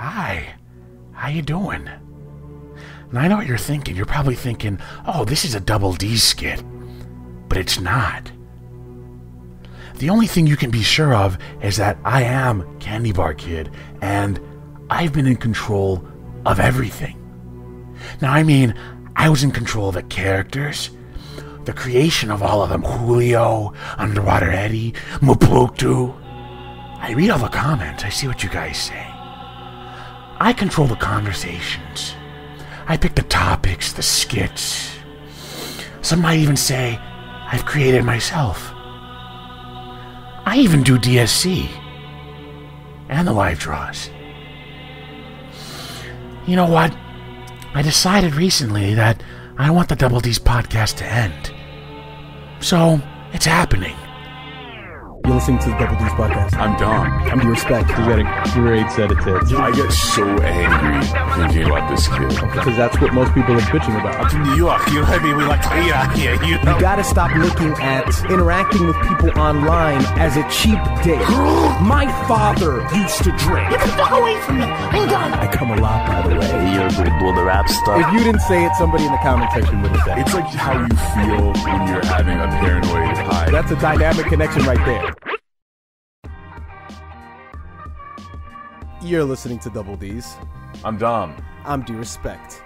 Hi, how you doing? And I know what you're thinking. You're probably thinking, oh, this is a Double D skit. But it's not. The only thing you can be sure of is that I am Candy Bar Kid, and I've been in control of everything. Now, I mean, I was in control of the characters, the creation of all of them, Julio, Underwater Eddie, Mupuktu. I read all the comments, I see what you guys say. I control the conversations. I pick the topics, the skits. Some might even say I've created myself. I even do DSC and the live draws. You know what? I decided recently that I want the Double D's podcast to end. So, it's happening. You're listening to the Double D's podcast. I'm Dom. I'm to respect. You got a great set of tits. I get so angry thinking about this kid. Because that's what most people are bitching about. To New York, you know what I mean? We like to eat out here, you know? You gotta stop looking at interacting with people online as a cheap date. My father used to drink. Get the fuck away from me. I'm done. I come a lot, by the way. You're doing the rap stuff. If you didn't say it, somebody in the comment section would have said it. It's like how you feel when you're having a paranoid high. That's a dynamic connection right there. You're listening to Double D's. I'm Dom. I'm due respect.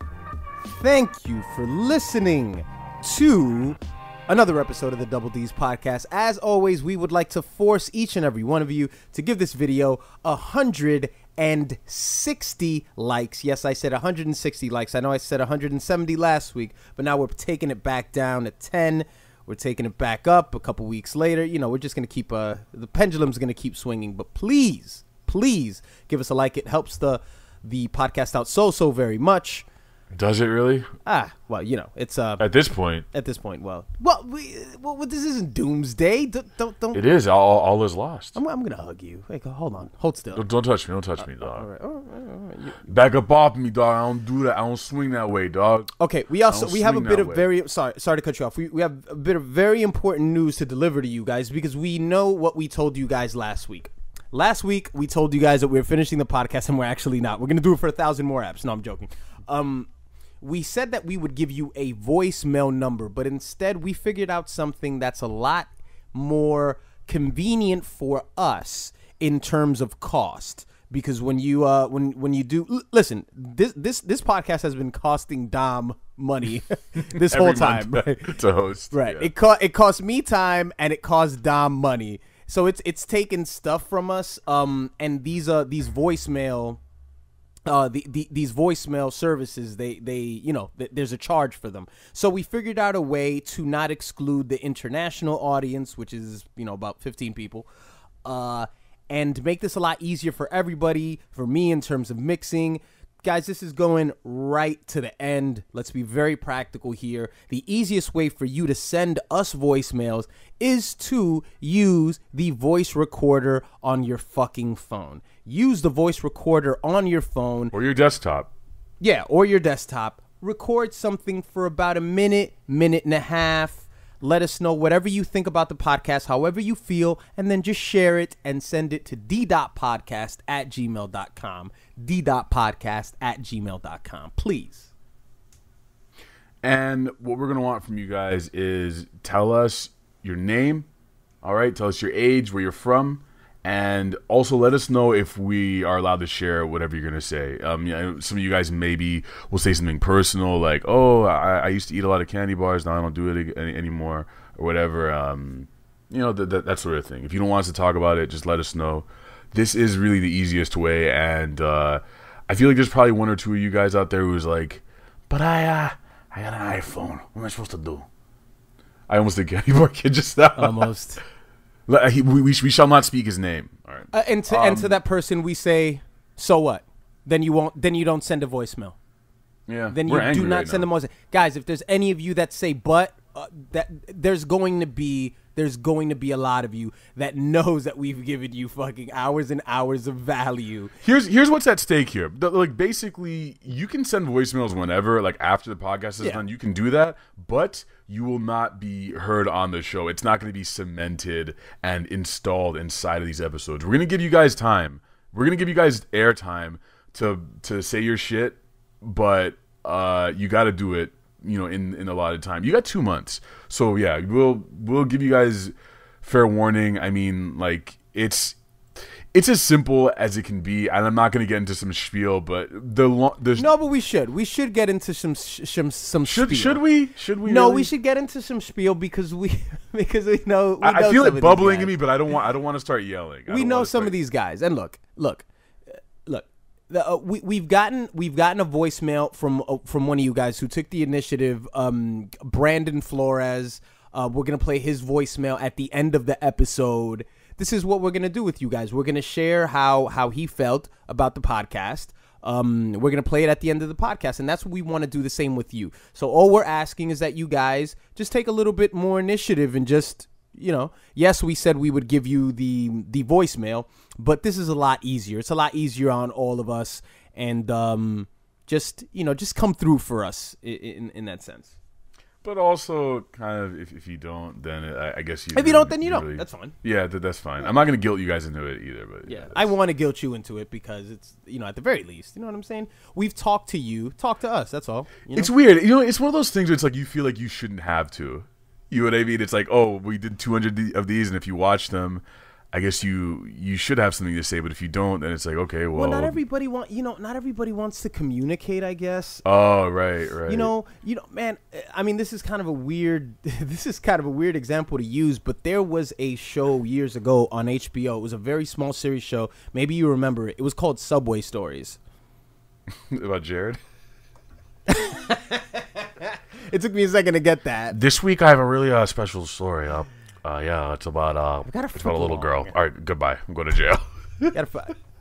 Thank you for listening to another episode of the Double D's podcast. As always, we would like to force each and every one of you to give this video 160 likes. Yes, I said 160 likes. I know I said 170 last week, but now we're taking it back down to 10. We're taking it back up a couple weeks later. You know, we're just going to keep, the pendulum's going to keep swinging, but please give us a like. It helps the podcast out so very much. Does it really? Well, you know, it's at this point. Well, this isn't doomsday. Don't. It is. All is lost. I'm gonna hug you. Hey, hold on. Hold still. Don't touch me. Don't touch me, dog. All right. Back up off me, dog. I don't do that. I don't swing that way, dog. Okay. We have a bit of sorry to cut you off. We have a bit of very important news to deliver to you guys because we know what we told you guys last week. Last week, we told you guys that we were finishing the podcast, and we're actually not. We're going to do it for 1,000 more apps. No, I'm joking. We said that we would give you a voicemail number, but instead, we figured out something that's a lot more convenient for us in terms of cost. Because when you do listen, this podcast has been costing Dom money this whole time, right? To host, right? Yeah. It cost me time, and it cost Dom money. So it's taken stuff from us, and these voicemail, these voicemail services, they you know, there's a charge for them. So we figured out a way to not exclude the international audience, which is, you know, about 15 people, and make this a lot easier for everybody, for me in terms of mixing. Guys, this is going right to the end. Let's be very practical here. The easiest way for you to send us voicemails is to use the voice recorder on your fucking phone. Use the voice recorder on your phone. Or your desktop. Yeah, or your desktop. Record something for about a minute and a half. Let us know whatever you think about the podcast, however you feel, and then just share it and send it to d.podcast@gmail.com. d.podcast@gmail.com, please. And what we're going to want from you guys is tell us your name, all right? Tell us your age, where you're from, and also let us know if we are allowed to share whatever you're going to say. You know, some of you guys maybe will say something personal like, oh, I used to eat a lot of candy bars, now I don't do it anymore, or whatever. You know, that sort of thing. If you don't want us to talk about it, just let us know. This is really the easiest way, and I feel like there's probably one or two of you guys out there who's like, but I got an iPhone. What am I supposed to do? I almost did Candy Bar Kid just now. Almost. We shall not speak his name. All right. And to that person, we say, so what? Then you won't. Then you don't send a voicemail. Yeah. Then you do not send a voicemail. Guys, if there's any of you that say but, that there's going to be a lot of you that knows that we've given you fucking hours and hours of value. Here's what's at stake here. Like, basically, you can send voicemails whenever, like after the podcast is done, you can do that, but you will not be heard on the show. It's not going to be cemented and installed inside of these episodes. We're going to give you guys time. We're going to give you guys airtime to say your shit, but you got to do it, in a lot of time. You got 2 months, so yeah, we'll give you guys fair warning. I mean, like it's as simple as it can be, and I'm not going to get into some spiel, but there's no, but we should get into some spiel. Should we? No, really? we should get into some spiel because we know. I feel it bubbling in me, but I don't want to start yelling. We know some of these guys, and look. We've gotten a voicemail from one of you guys who took the initiative. Brandon Flores. We're gonna play his voicemail at the end of the episode. This is what we're gonna do with you guys. We're gonna share how he felt about the podcast. We're gonna play it at the end of the podcast, and that's what we want to do the same with you. So all we're asking is that you guys just take a little bit more initiative and just, yes, we said we would give you the voicemail, but this is a lot easier. It's a lot easier on all of us, and just come through for us in that sense. But also, kind of, if you don't, then I guess you. If you don't, then you don't. Really, that's fine. Yeah, that's fine. I'm not gonna guilt you guys into it either. But yeah, I want to guilt you into it because it's at the very least, you know what I'm saying. We've talked to you, talk to us. That's all. It's weird. It's one of those things where it's like you feel like you shouldn't have to. You know what I mean? It's like, oh, we did 200 of these, and if you watch them, I guess you should have something to say. But if you don't, then it's like, okay, well, not everybody wants to communicate, I guess. Oh, right. Man. I mean, this is kind of a weird example to use, but there was a show years ago on HBO. It was a very small series show. Maybe you remember it. It was called Subway Stories. About Jared. It took me a second to get that. This week I have a really special story. It's about a little girl. All right, goodbye. I'm going to jail.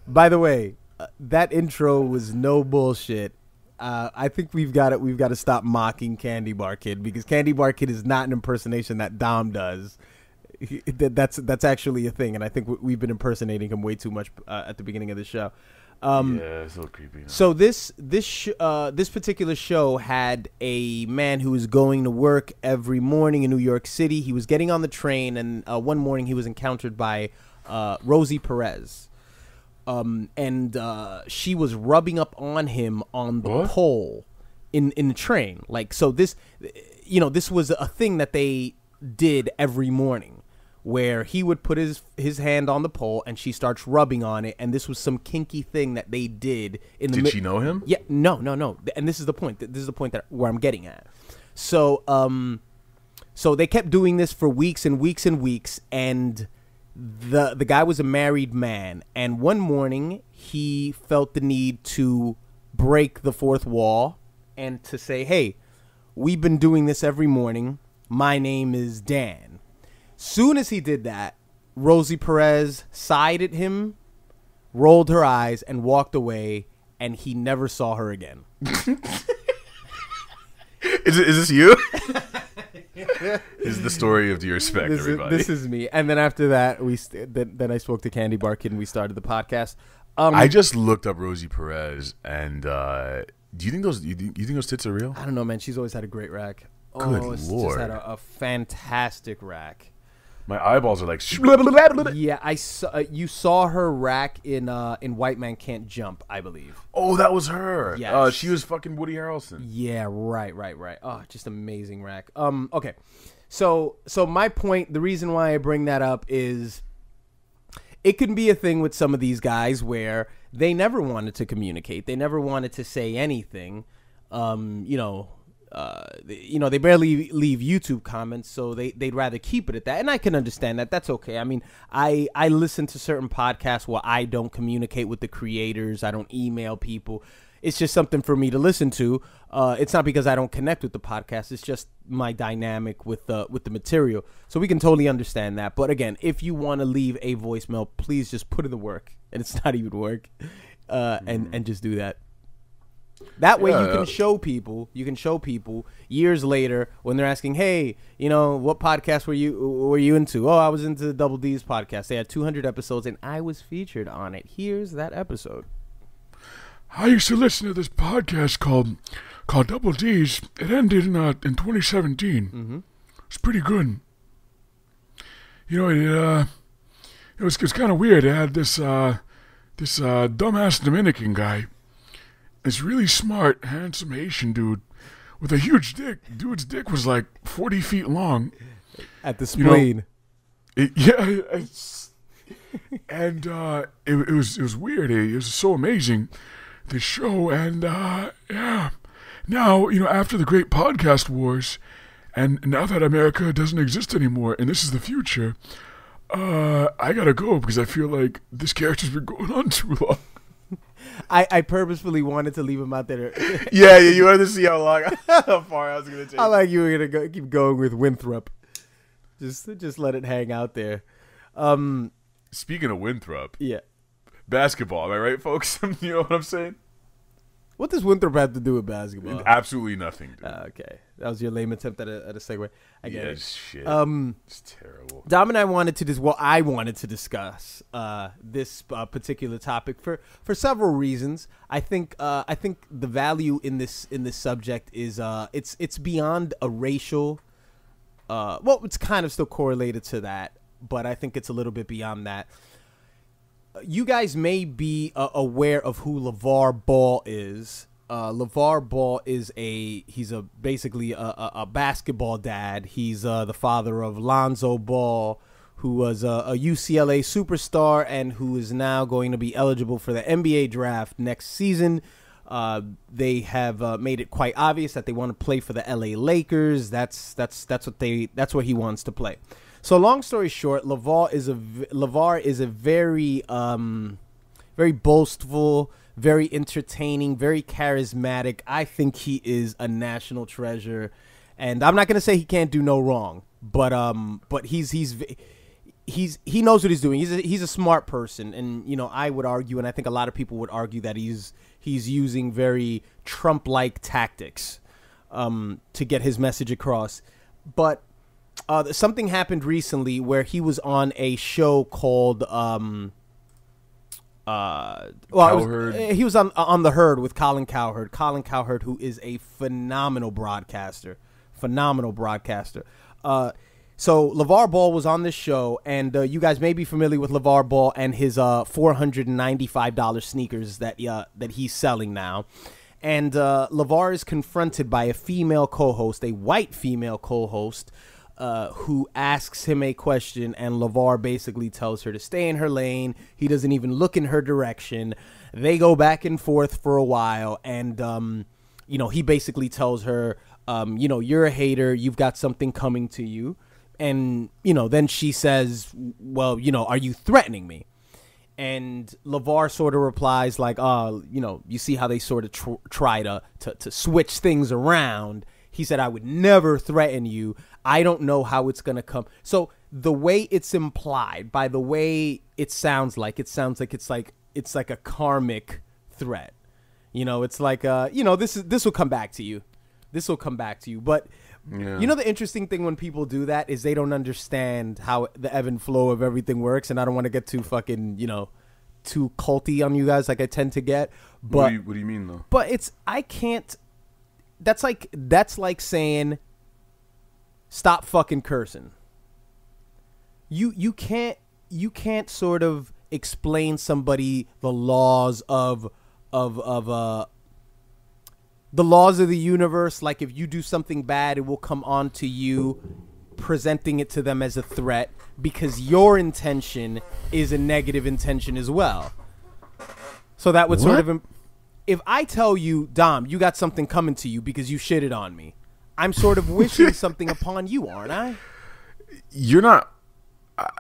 By the way, that intro was no bullshit. I think we've got to stop mocking Candy Bar Kid, because Candy Bar Kid is not an impersonation that Dom does. That's actually a thing, and I think we've been impersonating him way too much at the beginning of the show. Yeah, it's a little creepy. So this particular show had a man who was going to work every morning in New York City. He was getting on the train, and one morning he was encountered by Rosie Perez, and she was rubbing up on him on the pole in the train. Like, so this was a thing that they did every morning, where he would put his hand on the pole and she starts rubbing on it, and this was some kinky thing that they did in the. Did she know him? Yeah, no. And this is the point. This is the point where I'm getting at. So they kept doing this for weeks and weeks and weeks, and the guy was a married man, and one morning he felt the need to break the fourth wall and to say, "Hey, we've been doing this every morning. My name is Dan." Soon as he did that, Rosie Perez sighed at him, rolled her eyes, and walked away, and he never saw her again. Is this you? This is the story of Do You Respect, everybody. This is me. And then after that, then I spoke to Candy Bar Kid and we started the podcast. I just looked up Rosie Perez, and do you think those tits are real? I don't know, man. She's always had a great rack. Good Lord. Just had a fantastic rack. My eyeballs are like. Yeah, I saw. You saw her rack in White Man Can't Jump, I believe. Oh, that was her. Yes. She was fucking Woody Harrelson. Yeah, right. Oh, just amazing rack. Okay, so my point, the reason why I bring that up is, it can be a thing with some of these guys where they never wanted to communicate, they never wanted to say anything. They barely leave YouTube comments, so they'd rather keep it at that. And I can understand that. That's okay. I mean, I listen to certain podcasts where I don't communicate with the creators. I don't email people. It's just something for me to listen to. It's not because I don't connect with the podcast. It's just my dynamic with the material. So we can totally understand that. But again, if you want to leave a voicemail, please just put in the work. And it's not even work. And just do that. That way you can show people years later when they're asking, hey, what podcast were you into? Oh, I was into Double D's podcast. They had 200 episodes and I was featured on it. Here's that episode. I used to listen to this podcast called Double D's. It ended in 2017. Mm-hmm. It's pretty good. It was kind of weird. It had this dumbass Dominican guy. this really smart, handsome Haitian dude with a huge dick. Dude's dick was like 40 feet long. At the spleen. And it was weird. It was so amazing, this show. And yeah, now after the great podcast wars, and now that America doesn't exist anymore, and this is the future, I gotta go because I feel like this character's been going on too long. I purposefully wanted to leave him out there. Yeah, you wanted to see how far I was gonna take. I like you were gonna keep going with Winthrop. Just let it hang out there. Speaking of Winthrop, Yeah. basketball, am I right, folks? You know what I'm saying? What does Winthrop have to do with basketball? Absolutely nothing, dude. Okay, that was your lame attempt at a segue. I get it. Shit. It's terrible. Dom and I wanted to discuss this particular topic for several reasons. I think the value in this subject is it's beyond a racial. Well, it's kind of still correlated to that, but I think it's a little bit beyond that. You guys may be aware of who Lavar Ball is. Lavar Ball is basically a basketball dad. He's the father of Lonzo Ball, who was a UCLA superstar and who is now going to be eligible for the NBA draft next season. They have made it quite obvious that they want to play for the LA Lakers. That's what he wants to play. So long story short, Lavar is a very very boastful, very entertaining, very charismatic. I think he is a national treasure, and I'm not gonna say he can't do no wrong, but he knows what he's doing. He's a smart person, and I would argue, and I think a lot of people would argue that he's using very Trump-like tactics to get his message across, but. Something happened recently where he was on a show called he was on The Herd with Colin Cowherd. Colin Cowherd, who is a phenomenal broadcaster. So LaVar Ball was on this show, and you guys may be familiar with LaVar Ball and his $495 sneakers that he's selling now. And LaVar is confronted by a female co-host, a white female co-host, who asks him a question, and LaVar basically tells her to stay in her lane. He doesn't even look in her direction. They go back and forth for a while, and he basically tells her, you're a hater. You've got something coming to you. And then she says, well, are you threatening me? And LaVar sort of replies like, you see how they sort of try to switch things around. He said, I would never threaten you. I don't know how it's going to come. So the way it's implied, by the way it sounds like it's like a karmic threat. It's like, this will come back to you. This will come back to you. But yeah. The interesting thing when people do that is they don't understand how the ebb and flow of everything works. And I don't want to get too fucking, too culty on you guys like I tend to get. But what do you mean though? But I can't. That's like saying, stop fucking cursing. You can't sort of explain somebody the laws of the laws of the universe. Like if you do something bad, it will come on to you, presenting it to them as a threat because your intention is a negative intention as well. So that would sort of. If I tell you, Dom, you got something coming to you because you shitted on me, I'm sort of wishing something upon you, aren't I? You're not.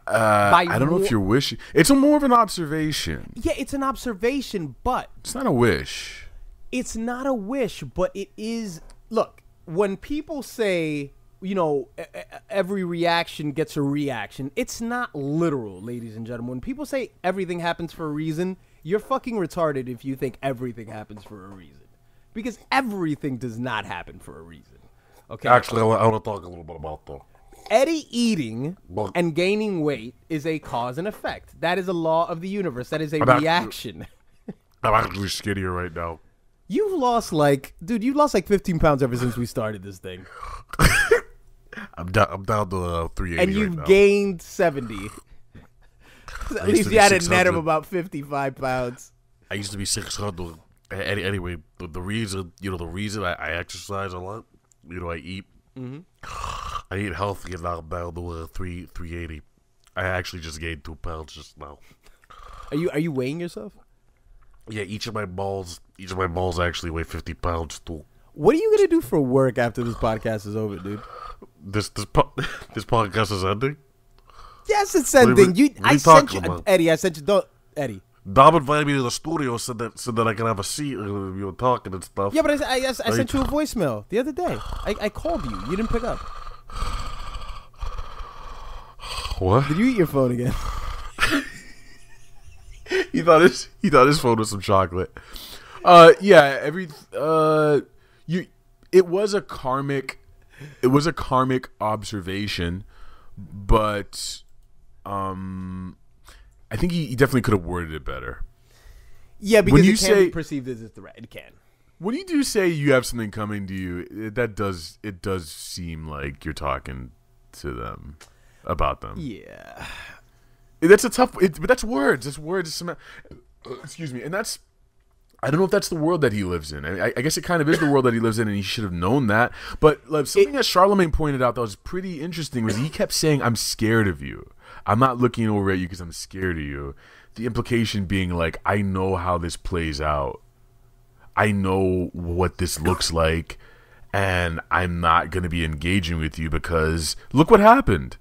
I don't know if you're wishing. It's more of an observation. Yeah, it's an observation, but it's not a wish. It's not a wish, but it is. Look, when people say, every reaction gets a reaction, it's not literal, ladies and gentlemen. When people say everything happens for a reason, you're fucking retarded if you think everything happens for a reason. Because everything does not happen for a reason. Okay. Actually, I want to talk a little bit about that. Eddie eating and gaining weight is a cause and effect. That is a law of the universe. That is a reaction. I'm actually skinnier right now. You've lost like 15 pounds ever since we started this thing. I'm down to 380 and you've right now. gained 70. At least you had a net of about 55 pounds. I used to be 600. Anyway, the reason, the reason I exercise a lot, I eat. I eat healthy, and now I'm down to 380. I actually just gained 2 pounds just now. Are you weighing yourself? Yeah, each of my balls actually weigh 50 pounds too. What are you gonna do for work after this podcast is over, dude? This podcast is ending. Yes, it's ending. What are you I sent talking you, about? Eddie. I sent you. Don't, Eddie. Dom invited me to the studio so that I can have a seat and we were talking and stuff. Yeah, but I sent you a voicemail the other day. I called you. You didn't pick up. What? Did you eat your phone again? He thought his phone was some chocolate. It was a karmic observation, but I think he definitely could have worded it better. Yeah, because When you it can say- be perceived as a threat. It can. When you do say you have something coming to you, it does seem like you're talking to them about them. Yeah. That's a tough. But that's words. That's words. Excuse me. And I don't know if that's the world that he lives in. I guess it kind of is the world that he lives in, and he should have known that. But like, something that Charlemagne pointed out that was pretty interesting was he kept saying, "I'm scared of you. I'm not looking over at you because I'm scared of you." The implication being like, I know how this plays out. I know what this looks like, and I'm not going to be engaging with you because look what happened.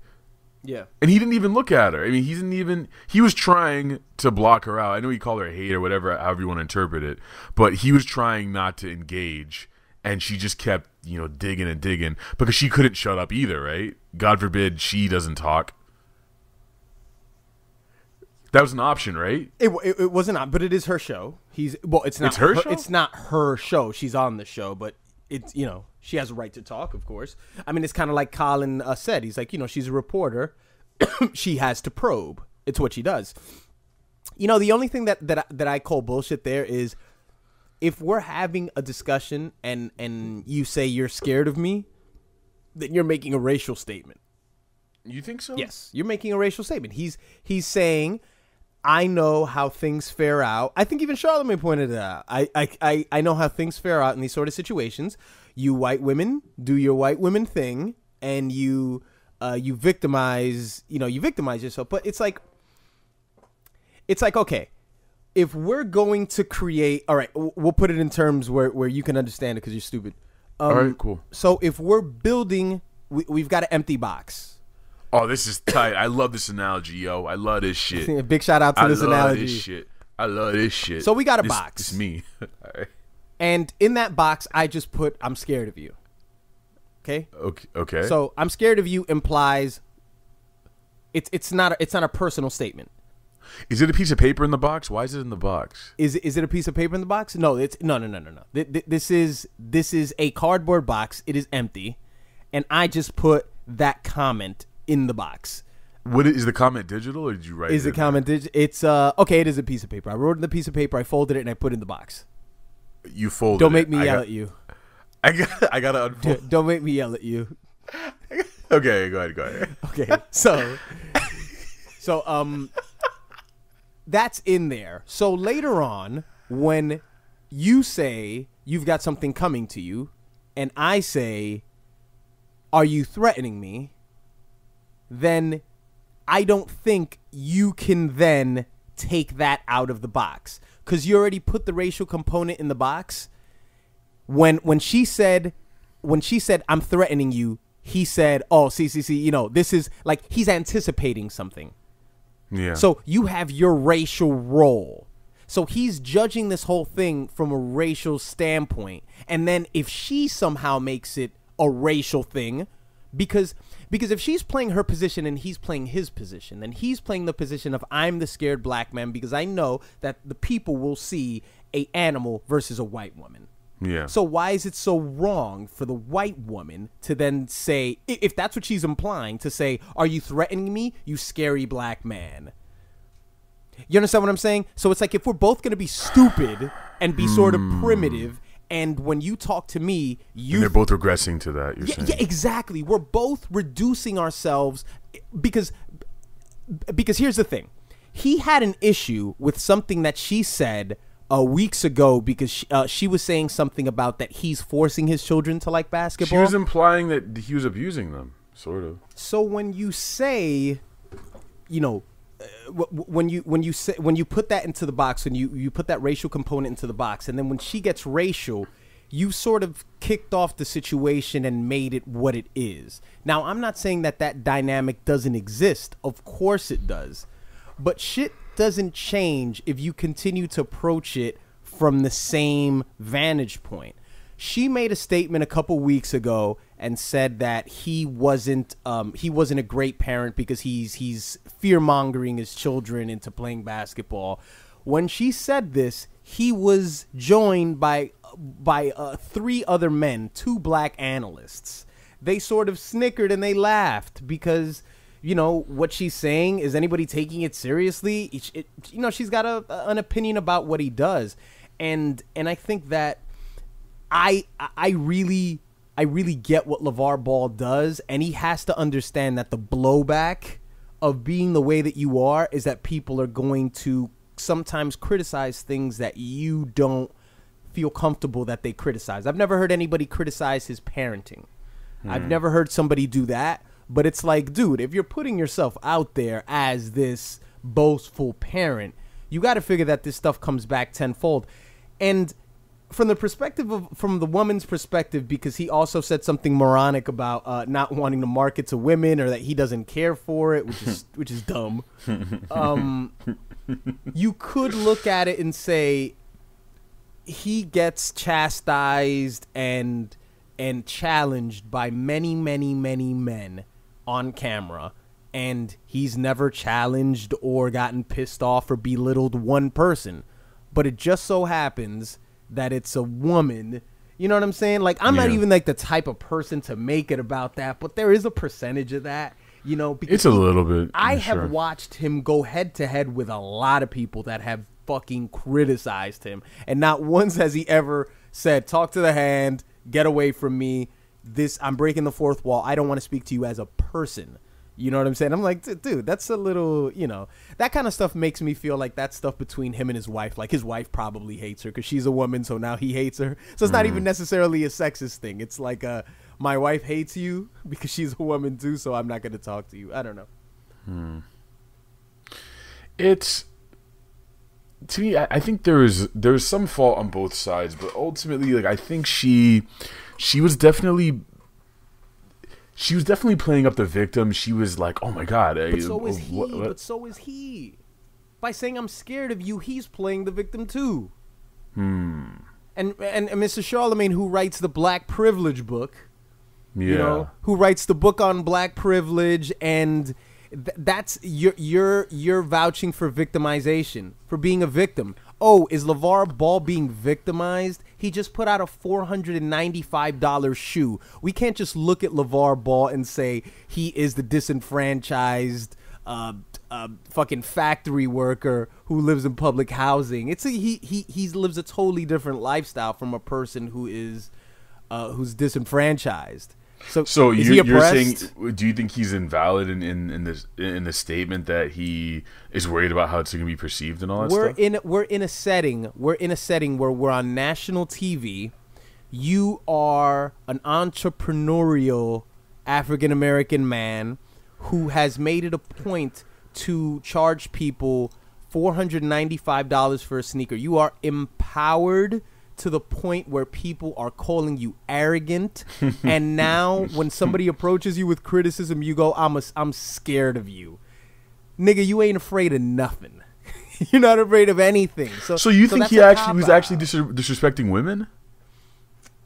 Yeah. And he didn't even look at her. I mean, he was trying to block her out. I know he called her hate or whatever, however you want to interpret it, but he was trying not to engage, and she just kept, digging and digging because she couldn't shut up either, right? God forbid she doesn't talk. That was an option, right? It wasn't, but it is her show. It's not It's her show? It's not her show. She's on the show, but it's she has a right to talk, of course. I mean, it's kind of like Colin said. He's like, she's a reporter. She has to probe. It's what she does. The only thing that I call bullshit there is if we're having a discussion and you say you're scared of me, then you're making a racial statement. You think so? Yes, you're making a racial statement. He's saying, I know how things fare out. I think even Charlemagne pointed it out. I know how things fare out in these sort of situations. You white women do your white women thing, and you victimize yourself. But it's like okay, if we're going to create, all right, we'll put it in terms where you can understand it because you're stupid. All right, cool. So if we're building, we've got an empty box. Oh, this is tight. I love this analogy, yo. I love this shit. Big shout out to this analogy. I love this shit. So we got a box. It's me. All right. And in that box, I just put, I'm scared of you. Okay? Okay. So I'm scared of you implies it's not a personal statement. Is it a piece of paper in the box? Why is it in the box? Is it a piece of paper in the box? No, it's no. This is a cardboard box. It is empty. And I just put that comment in the box. What is the comment digital, or did you write it? Is the comment digital? It's okay, it is a piece of paper. I wrote it in the piece of paper, I folded it, and I put it in the box. You folded Don't it. make me yell at you. I gotta unfold. Don't make me yell at you. Okay, go ahead. Okay, so that's in there. So later on, when you say you've got something coming to you, and I say, are you threatening me? Then I don't think you can then take that out of the box because you already put the racial component in the box. When she said I'm threatening you, he said, oh, see, this is like he's anticipating something. Yeah. So you have your racial role. So he's judging this whole thing from a racial standpoint. And then if she somehow makes it a racial thing, because if she's playing her position and he's playing his position, then he's playing the position of I'm the scared black man because I know that the people will see a animal versus a white woman. Yeah. So why is it so wrong for the white woman to then say, if that's what she's implying, to say, are you threatening me, you scary black man? You understand what I'm saying? So it's like if we're both going to be stupid and be sort of primitive, and when you talk to me, and they're both regressing to that, you're saying. Yeah, exactly. We're both reducing ourselves because here's the thing. He had an issue with something that she said weeks ago because she was saying something about that he's forcing his children to like basketball. She was implying that he was abusing them, sort of. So when you say, you know, when you put that into the box, when you put that racial component into the box, and then when she gets racial, you sort of kicked off the situation and made it what it is. Now, I'm not saying that dynamic doesn't exist. Of course it does. But shit doesn't change if you continue to approach it from the same vantage point. She made a statement a couple weeks ago and said that he wasn't a great parent because he's fear-mongering his children into playing basketball. When she said this, he was joined by 3 other men, 2 black analysts. They sort of snickered and they laughed because, you know, what she's saying, is anybody taking it seriously? You know, she's got an opinion about what he does. And I think that I really get what LeVar Ball does, and he has to understand that the blowback of being the way that you are is that people are going to sometimes criticize things that you don't feel comfortable that they criticize. I've never heard anybody criticize his parenting. I've never heard somebody do that, but it's like, dude, if you're putting yourself out there as this boastful parent, you got to figure that this stuff comes back tenfold. And from the woman's perspective, because he also said something moronic about not wanting to market to women, or that he doesn't care for it, which is dumb. You could look at it and say he gets chastised and challenged by many men on camera, and he's never challenged or gotten pissed off or belittled one person. But it just so happens that it's a woman. You know what I'm saying? Like, I'm not even like the type of person to make it about that, but there is a percentage of that, you know, because It's a little bit. I have watched him go head to head with a lot of people that have fucking criticized him, and not once has he ever said, talk to the hand, get away from me, I'm breaking the fourth wall, I don't want to speak to you as a person. You know what I'm saying? I'm like, dude, that's a little, you know, that kind of stuff makes me feel like that stuff between him and his wife. Like, his wife probably hates her because she's a woman, so now he hates her. So it's not even necessarily a sexist thing. It's like, my wife hates you because she's a woman too, so I'm not going to talk to you. I don't know. It's, to me, I think there's some fault on both sides, but ultimately, like, I think she was definitely playing up the victim. She was like, "Oh my god!" But so is he. But so is he. By saying I'm scared of you, he's playing the victim too. And Mr. Charlemagne, who writes the Black Privilege book, you know, who writes the book on Black privilege, and that's you're vouching for victimization, for being a victim. Oh, is LeVar Ball being victimized? He just put out a $495 shoe. We can't just look at LeVar Ball and say he is the disenfranchised fucking factory worker who lives in public housing. He lives a totally different lifestyle from a person who is who's disenfranchised. So you're saying, do you think he's invalid in the statement that he is worried about how it's going to be perceived and all that stuff? We're in a setting where we're on national TV. You are an entrepreneurial African American man who has made it a point to charge people $495 for a sneaker. You are empowered to the point where people are calling you arrogant, and now when somebody approaches you with criticism, you go, I'm scared of you. Nigga, you ain't afraid of nothing. You're not afraid of anything. So you think he was actually disrespecting women?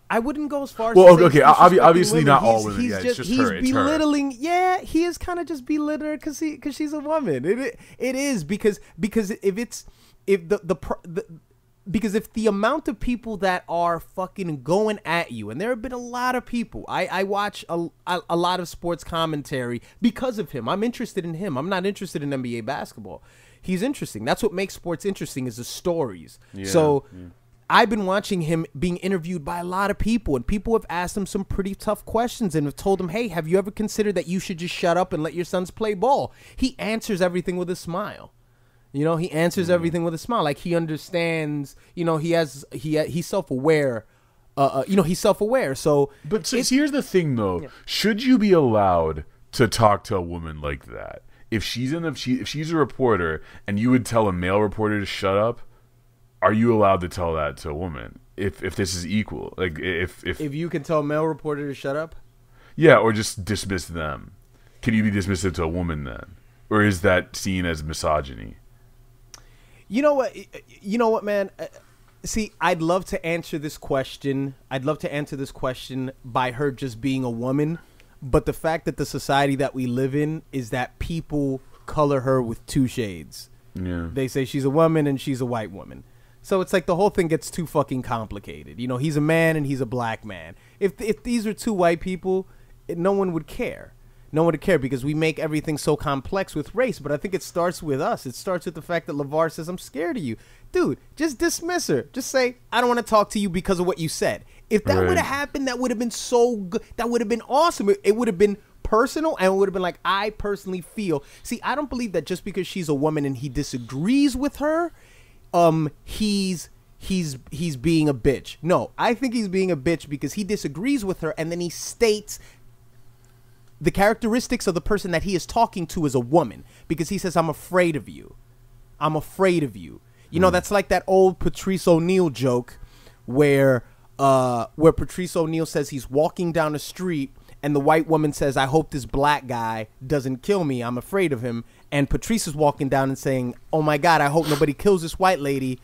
I wouldn't go as far as well, to okay, say obviously women. not all women. He's Yeah, just, it's just he's her. It's belittling. her. Yeah, he is kind of just belittling her because she's a woman. It is because if the amount of people that are fucking going at you, and there have been a lot of people. I watch a lot of sports commentary because of him. I'm interested in him. I'm not interested in NBA basketball. He's interesting. That's what makes sports interesting, is the stories. Yeah. I've been watching him being interviewed by a lot of people, and people have asked him some pretty tough questions and have told him, hey, have you ever considered that you should just shut up and let your sons play ball? He answers everything with a smile. You know, he answers everything with a smile. Like he understands. You know, he's self-aware. You know, he's self-aware. So, but here's the thing, though. Yeah. Should you be allowed to talk to a woman like that? If she's if she's a reporter and you would tell a male reporter to shut up, are you allowed to tell that to a woman? If this is equal, like if you can tell a male reporter to shut up, yeah, or just dismiss them, can you be dismissive to a woman then, or is that seen as misogyny? You know what? You know what, man. See, I'd love to answer this question. I'd love to answer this question by her just being a woman, but the fact that the society that we live in is that people color her with two shades. Yeah, they say she's a woman and she's a white woman. So it's like the whole thing gets too fucking complicated. You know, he's a man and he's a black man. If these are two white people, no one would care. No one would care because we make everything so complex with race. But I think it starts with us. It starts with the fact that Lavar says, I'm scared of you. Dude, just dismiss her. Just say, I don't want to talk to you because of what you said. If that would have happened, that would have been so good. That would have been awesome. It would have been personal, and it would have been like, I personally feel. See, I don't believe that just because she's a woman and he disagrees with her, he's being a bitch. No, I think he's being a bitch because he disagrees with her, and then he states the characteristics of the person that he is talking to as a woman, because he says, I'm afraid of you. I'm afraid of you. You know, that's like that old Patrice O'Neal joke where Patrice O'Neal says he's walking down the street and the white woman says, I hope this black guy doesn't kill me. I'm afraid of him. And Patrice is walking down and saying, oh my God, I hope nobody kills this white lady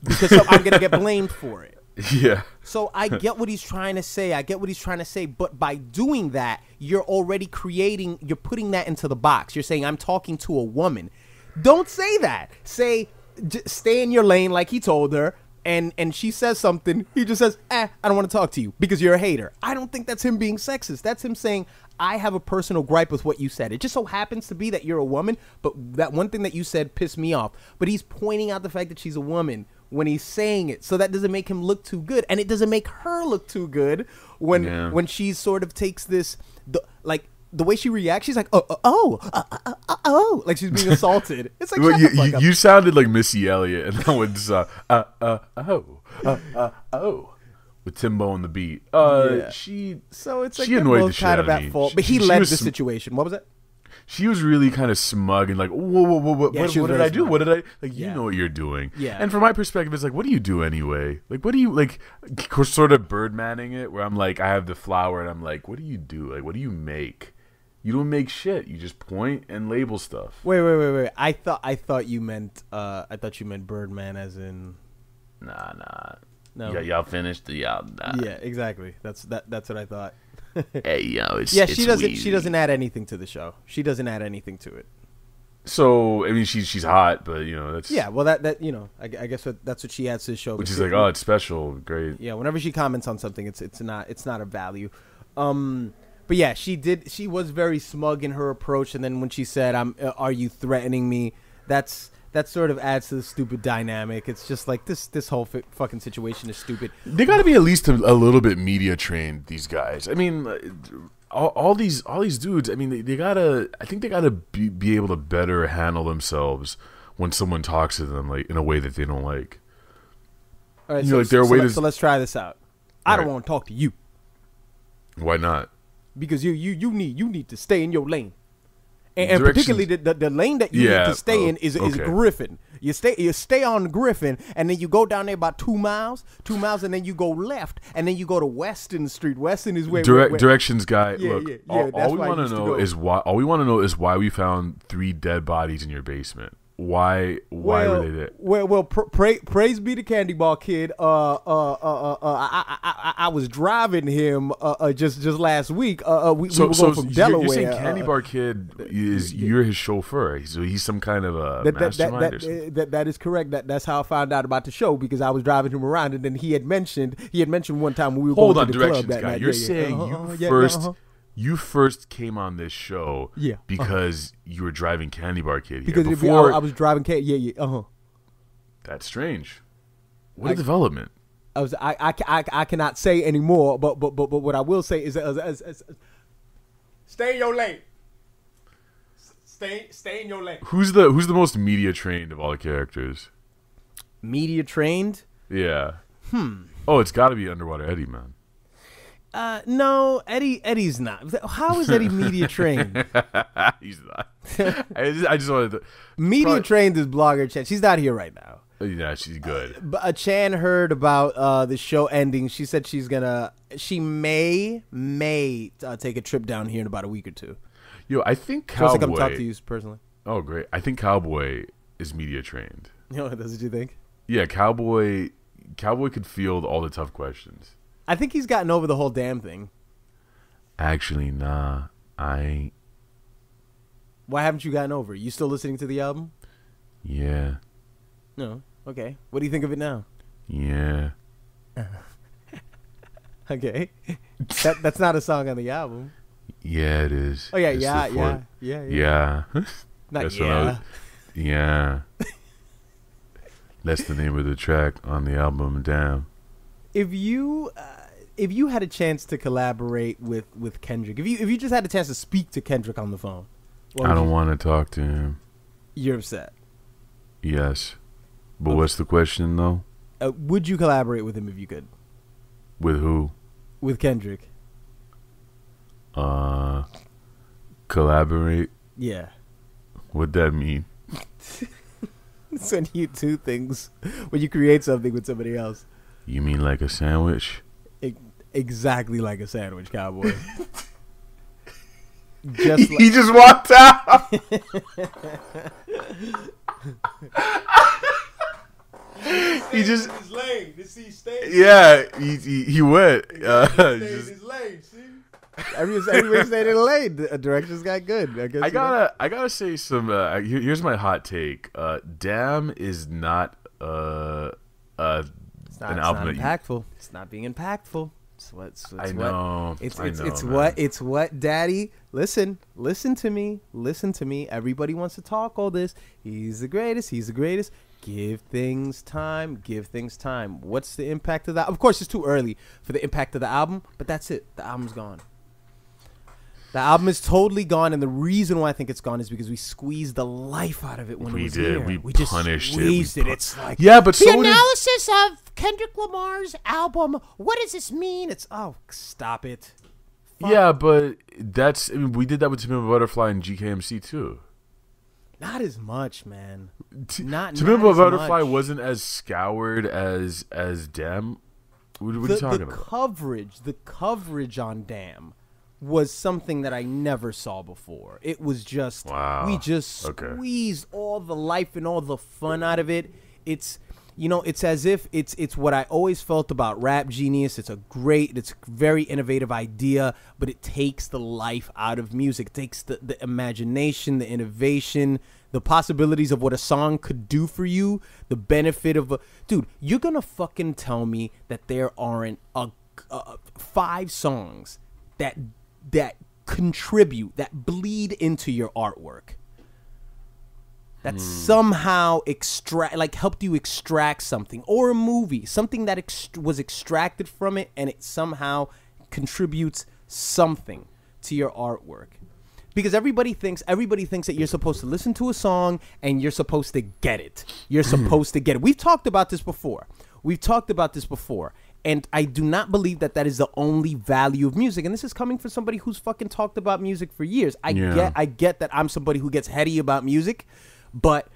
because I'm going to get blamed for it. Yeah. So I get what he's trying to say. But by doing that, you're already you're putting that into the box. You're saying, I'm talking to a woman. Don't say that. Say, stay in your lane like he told her. And she says something, he just says, I don't want to talk to you because you're a hater. I don't think that's him being sexist. That's him saying, I have a personal gripe with what you said. It just so happens to be that you're a woman, but that one thing that you said pissed me off. But he's pointing out the fact that she's a woman when he's saying it. So that doesn't make him look too good. And it doesn't make her look too good when she sort of takes this, the way she reacts, she's like, oh, like she's being assaulted. It's like, well, you sounded like Missy Elliott, and that was with Timbo on the beat. So it's like, they're both kind of at fault, but he led the situation. What was it? She was really kind of smug and like, whoa, what did I do? What did I you know what you're doing? Yeah. And from my perspective, it's like, what do you do anyway? Like, what do you like? Sort of Birdmanning it, where I'm like, I have the flower, and I'm like, what do you do? Like, what do you make? You don't make shit. You just point and label stuff. Wait. I thought you meant Birdman as in. Nah. No. Yeah, y'all finished. Nah. Yeah, exactly. That's what I thought. Hey, yo, she doesn't add anything to the show. She doesn't add anything to it. So I mean, she's hot, but you know that's well that you know I guess that's what she adds to the show. Which is like, oh, it's special, great. Yeah, whenever she comments on something, it's not a value. But yeah, she was very smug in her approach, and then when she said, are you threatening me? That sort of adds to the stupid dynamic. It's just like this whole fucking situation is stupid. They got to be at least a little bit media trained. These guys. I mean, all these dudes. I mean, they gotta. I think they gotta be able to better handle themselves when someone talks to them like in a way that they don't like. All right, so let's try this out. I don't want to talk to you. Why not? Because you need to stay in your lane. And particularly the lane that you need to stay in is Griffin. You stay on Griffin, and then you go down there about 2 miles, and then you go left, and then you go to Weston Street. Weston is where directions guy. Yeah, look, yeah. All we want to know is why. All we want to know is why we found 3 dead bodies in your basement. Why were they there? Well, praise be the Candy Bar Kid. I was driving him just last week. We were going from Delaware. You're saying Candy Bar Kid you're his chauffeur, so he's some kind of a mastermind or something? That is correct. That's how I found out about the show, because I was driving him around, and then he had mentioned one time when we were going to the club that night. You're saying you first came on this show because you were driving Candy Bar Kid here. Because before I was driving Candy, That's strange. What a development. I cannot say anymore, but what I will say is stay in your lane. Stay in your lane. Who's the most media trained of all the characters? Media trained? Yeah. Oh, it's got to be Underwater Eddie, man. No, Eddie's not. How is Eddie media trained? He's not. I just wanted to. Media trained is blogger Chan. She's not here right now. Yeah, she's good. But Chan heard about the show ending. She said she may take a trip down here in about a week or two. Yo, I think She wants Cowboy. to come talk to you personally. Oh, great. I think Cowboy is media trained. You know, that's what you think? Yeah, Cowboy could field all the tough questions. I think he's gotten over the whole damn thing. Actually, nah. I ain't. Why haven't you gotten over it? You still listening to the album? Yeah. No. Okay. What do you think of it now? Yeah. Okay. That's not a song on the album. Yeah, it is. Oh yeah, It's yeah, the yeah, fourth- yeah, Yeah. Not That's what I was- Yeah. That's the name of the track on the album. Damn. If you had a chance to collaborate with Kendrick, if you just had a chance to speak to Kendrick on the phone, I don't want to talk to him. You're upset. Yes. But what's the question, though? Would you collaborate with him if you could? With who? With Kendrick? Collaborate? Yeah. What'd that mean? It's when you do things, when you create something with somebody else. You mean like a sandwich? Exactly like a sandwich, cowboy. Just like, He just walked out. He just, his lane. He stayed. yeah, he went. Just- lane. See, everybody stayed in the lane. The directions got good. I guess. I gotta say some. Here's my hot take. Damn is not It's not, an it's album not that you- impactful. It's not being impactful. I know. It's what, Daddy. Listen to me. Everybody wants to talk all this. He's the greatest. Give things time. What's the impact of that? Of course, it's too early for the impact of the album, but that's it. The album's gone. The album is totally gone, and the reason why I think it's gone is because we squeezed the life out of it when it was here. We just punished it. squeezed it. It's like Yeah, but The so did, analysis of Kendrick Lamar's album. What does this mean? it's stop it. yeah, but that's. I mean, we did that with Timmy Butterfly and GKMC too. Not as much, man. Timmy Not Butterfly much. wasn't as scoured as Damn. What are you talking about? The coverage on Damn was something that I never saw before. It was just we just Okay. squeezed all the life and all the fun out of it. It's it's as if it's what I always felt about Rap Genius. It's a very innovative idea, but it takes the life out of music. It takes the imagination, the innovation, the possibilities of what a song could do for you, the benefit of dude, you're gonna fucking tell me that there aren't 5 songs that contribute, that bleed into your artwork, that somehow helped you extract something, or a movie, something that was extracted from it, and it somehow contributes something to your artwork. Because everybody thinks that you're supposed to listen to a song and you're supposed to get it. You're supposed to get it. We've talked about this before. And I do not believe that is the only value of music. And this is coming from somebody who's fucking talked about music for years. I get that I'm somebody who gets heady about music, but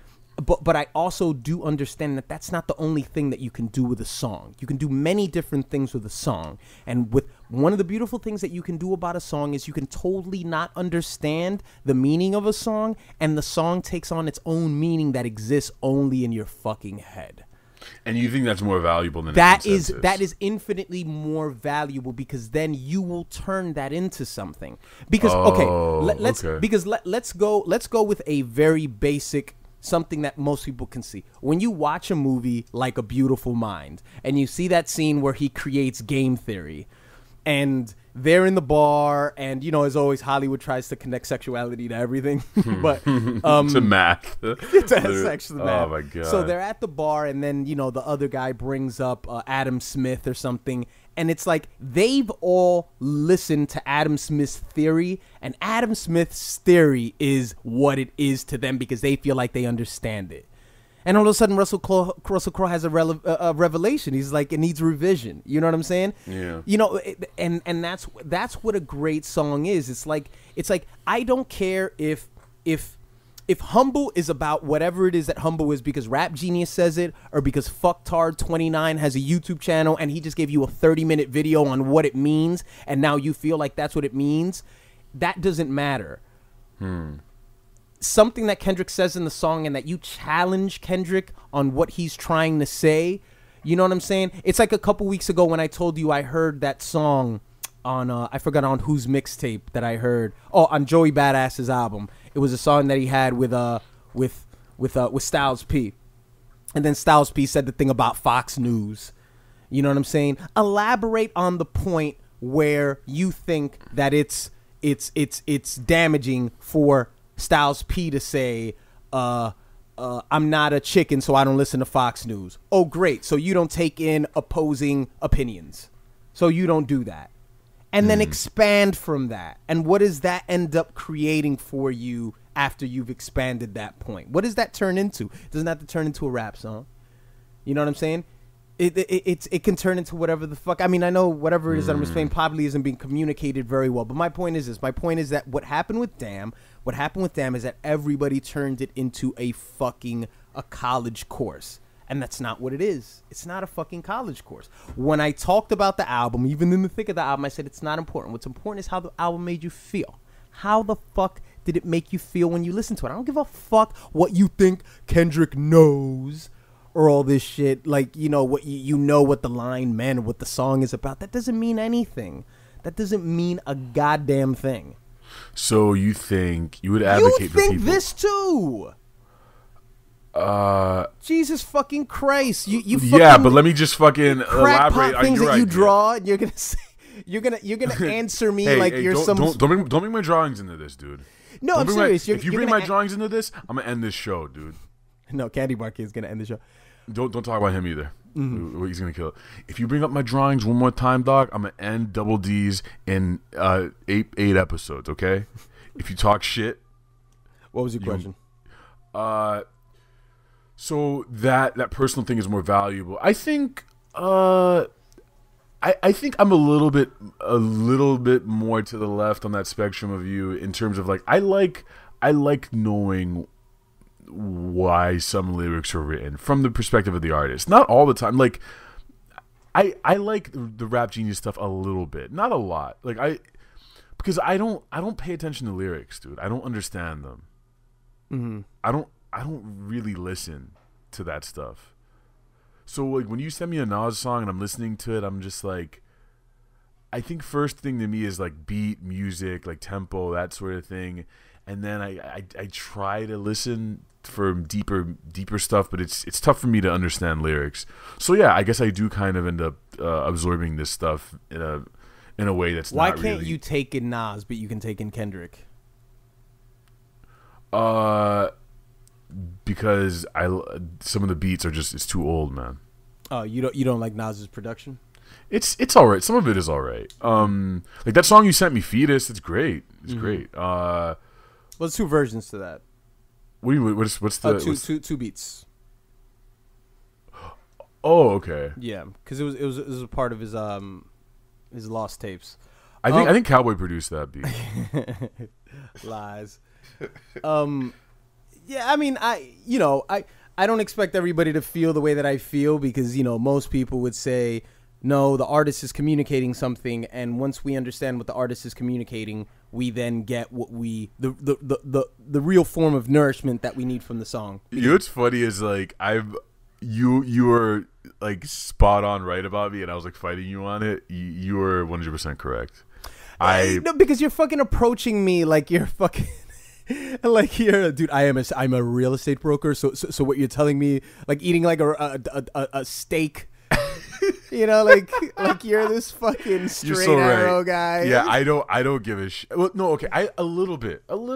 I also do understand that that's not the only thing that you can do with a song. You can do many different things with a song. And with one of the beautiful things that you can do about a song is you can totally not understand the meaning of a song, and the song takes on its own meaning that exists only in your fucking head. And you think that's more valuable than That a is consensus? infinitely more valuable, because then you will turn that into something. Because let's go with a very basic something that most people can see. When you watch a movie like A Beautiful Mind and you see that scene where he creates game theory, and they're in the bar, and as always, Hollywood tries to connect sexuality to everything, but to math. it's actually math. Oh my god! So they're at the bar, and then the other guy brings up Adam Smith or something, and it's like they've all listened to Adam Smith's theory, and Adam Smith's theory is what it is to them because they feel like they understand it. And all of a sudden, Russell Crowe has a revelation. He's like, it needs revision. You know what I'm saying? Yeah. And that's what a great song is. It's like I don't care if Humble is about whatever it is that Humble is because Rap Genius says it, or because Fucktard29 has a YouTube channel and he just gave you a 30-minute video on what it means, and now you feel like that's what it means. That doesn't matter. Something that Kendrick says in the song and that you challenge Kendrick on what he's trying to say, you know what I'm saying? It's like a couple weeks ago when I told you I heard that song on I forgot on whose mixtape that I heard. Oh, on Joey Badass's album. It was a song that he had with Styles P. And then Styles P said the thing about Fox News. You know what I'm saying? Elaborate on the point where you think that it's damaging for Styles P to say, I'm not a chicken, so I don't listen to Fox News. Oh, great. So you don't take in opposing opinions. So you don't do that. And then expand from that. And what does that end up creating for you after you've expanded that point? What does that turn into? It doesn't have to turn into a rap song. You know what I'm saying? It can turn into whatever the fuck. I mean, I know whatever it is that I'm saying probably isn't being communicated very well. But my point is this. My point is that what happened with Damn is that everybody turned it into a college course. And that's not what it is. It's not a fucking college course. When I talked about the album, even in the thick of the album, I said it's not important. What's important is how the album made you feel. How the fuck did it make you feel when you listen to it? I don't give a fuck what you think Kendrick knows or all this shit. Like, what you know what the line meant or what the song is about. That doesn't mean anything. That doesn't mean a goddamn thing. So you think you would advocate for people? You think this too? Jesus fucking Christ! You fucking, yeah, but let me just fucking elaborate on things your that you idea. draw. And you're gonna say, you're gonna answer me like you're don't, some. Don't bring my drawings into this, dude. No, I'm serious. If you bring my drawings into this, I'm gonna end this show, dude. No, Candy Bar Kid's gonna end the show. Don't talk about him either. He's gonna kill it. If you bring up my drawings one more time, dog, I'm gonna end Double D's in eight episodes. Okay? If you talk shit. What was your question? So that personal thing is more valuable. I think. I think I'm a little bit more to the left on that spectrum of you in terms of like I like knowing why some lyrics are written from the perspective of the artist. Not all the time. Like I like the Rap Genius stuff a little bit, not a lot. Like because I don't pay attention to lyrics, dude. I don't understand them. I don't really listen to that stuff. So like when you send me a Nas song and I'm listening to it, I'm just like, I think first thing to me is like beat, music, like tempo, that sort of thing, and then I try to listen for deeper stuff, but it's tough for me to understand lyrics. So yeah, I guess I do kind of end up absorbing this stuff in a way that's why not can't really... you take in Nas, but you can take in Kendrick? Because some of the beats are just, it's too old, man. Oh, you don't like Nas's production? It's all right. Some of it is all right. Like that song you sent me, Fetus. It's great. It's great. Well, there's two versions to that. What's the two beats? Oh, okay. Yeah, because it was a part of his lost tapes. I think Cowboy produced that beat. Lies. Yeah, I mean, I don't expect everybody to feel the way that I feel because, most people would say, no, the artist is communicating something, and once we understand what the artist is communicating, we then get what the real form of nourishment that we need from the song. You know what's funny is like you were like spot on right about me, and I was like fighting you on it. You were 100% correct. No, because you're fucking approaching me like you're fucking. Like here, dude, I'm a real estate broker. So what you're telling me, like eating like a steak You know, like you're this fucking straight You're so arrow right. guy. Yeah, I don't give a shit. Well, no, okay, a little bit. Fucking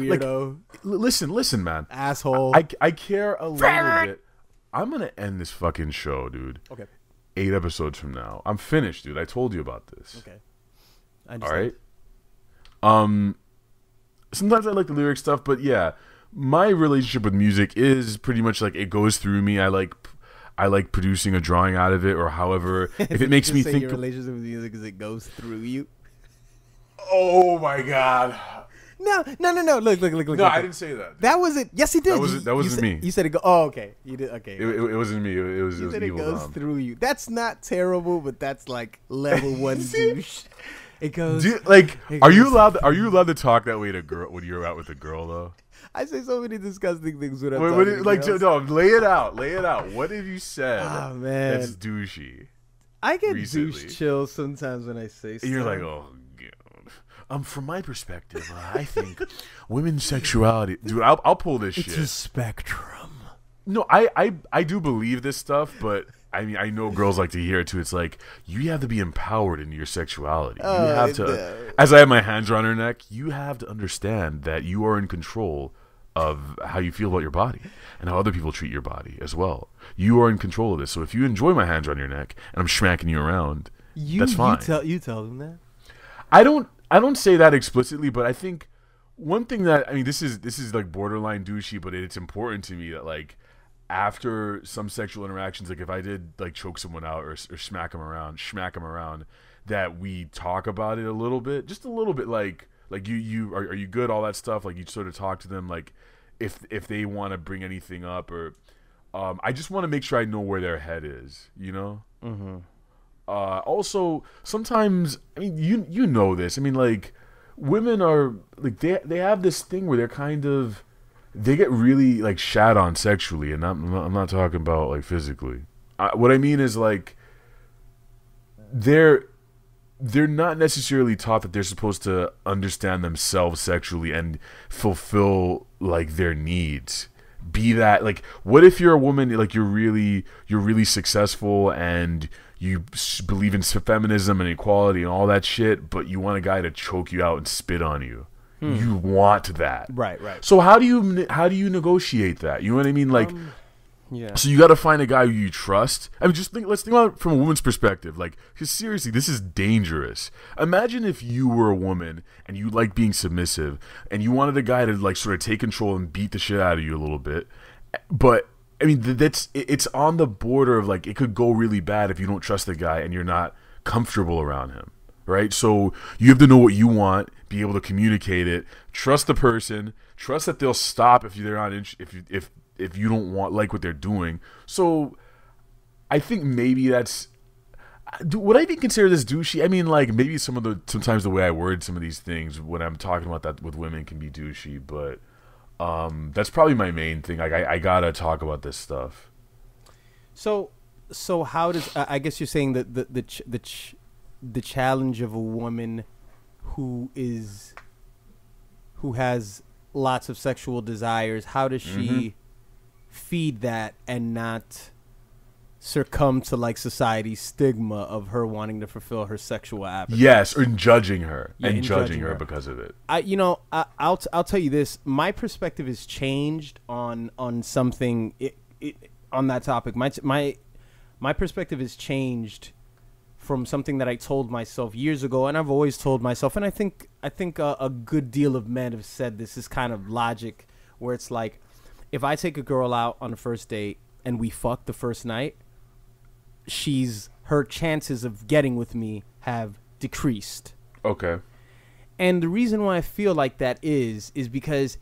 Like, weirdo. listen, man. Asshole. I care a little bit. I'm gonna end this fucking show, dude. Okay. 8 episodes from now, I'm finished, dude. I told you about this. Okay. All right. Sometimes I like the lyric stuff, but yeah, my relationship with music is pretty much like it goes through me. I like producing a drawing out of it, or however, if it makes me think. Your relationship with music is it goes through you. Oh my god. No. Look. No, I didn't say that. That wasn't. Yes, he did. That wasn't me. You said it go. Oh, okay. You did. Okay. It wasn't me. It was you said it evil goes Dom. through you. That's not terrible, but that's like level 1 douche. It goes. Are you allowed to talk that way to girl when you're out with a girl though? I say so many disgusting things when I'm Wait, talking to like, girls. no, lay it out. What have you said? Oh, man. That's douchey. I get recently. douche chills sometimes when I say stuff. And you're like, oh, God. From my perspective, I think women's sexuality, dude. I'll pull this it's shit. a spectrum. No, I do believe this stuff, but I mean, I know girls like to hear it too. It's like you have to be empowered in your sexuality. You have to, as I have my hands around her neck, you have to understand that you are in control of how you feel about your body and how other people treat your body as well. You are in control of this. So if you enjoy my hands around your neck and I'm smacking you around, that's fine. You tell them that. I don't say that explicitly, but I think one thing that, I mean, this is like borderline douchey, but it's important to me that like after some sexual interactions, like if I did like choke someone out or smack them around, that we talk about it a little bit, just a little bit, like you are you good, all that stuff, like you sort of talk to them, like if they want to bring anything up, or I just want to make sure I know where their head is, you know. Mm-hmm. Also, sometimes, I mean, you know this. I mean, like, women are like they have this thing where they get really like shat on sexually, and I'm not talking about like physically. What I mean is like they're not necessarily taught that they're supposed to understand themselves sexually and fulfill like their needs. Be that like, what if you're a woman, like you're really successful and you believe in feminism and equality and all that shit, but you want a guy to choke you out and spit on you. You want that, Right. So how do you negotiate that? You know what I mean? Like, yeah. So you got to find a guy who you trust. I mean, let's think about it from a woman's perspective. Like, 'cause seriously, this is dangerous. Imagine if you were a woman and you like being submissive and you wanted a guy to like sort of take control and beat the shit out of you a little bit. But I mean, it's on the border of like, it could go really bad if you don't trust the guy and you're not comfortable around him. Right? So you have to know what you want, be able to communicate it, trust the person, trust that they'll stop if they're not if you don't like what they're doing. So I think maybe that's, would I even consider this douchey? I mean, like, maybe sometimes the way I word some of these things when I'm talking about that with women can be douchey, but that's probably my main thing. Like, I gotta talk about this stuff. So how does I guess you're saying that the challenge of a woman who has lots of sexual desires, how does she feed that and not succumb to like society's stigma of her wanting to fulfill her sexual appetite? Yes, or judging her Yeah, judging her because of it. I'll tell you this. My perspective has changed on something on that topic. My perspective has changed from something that I told myself years ago, and I've always told myself, and I think a good deal of men have said this is kind of logic, where it's like, if I take a girl out on the first date and we fuck the first night, her chances of getting with me have decreased. Okay. And the reason why I feel like that is because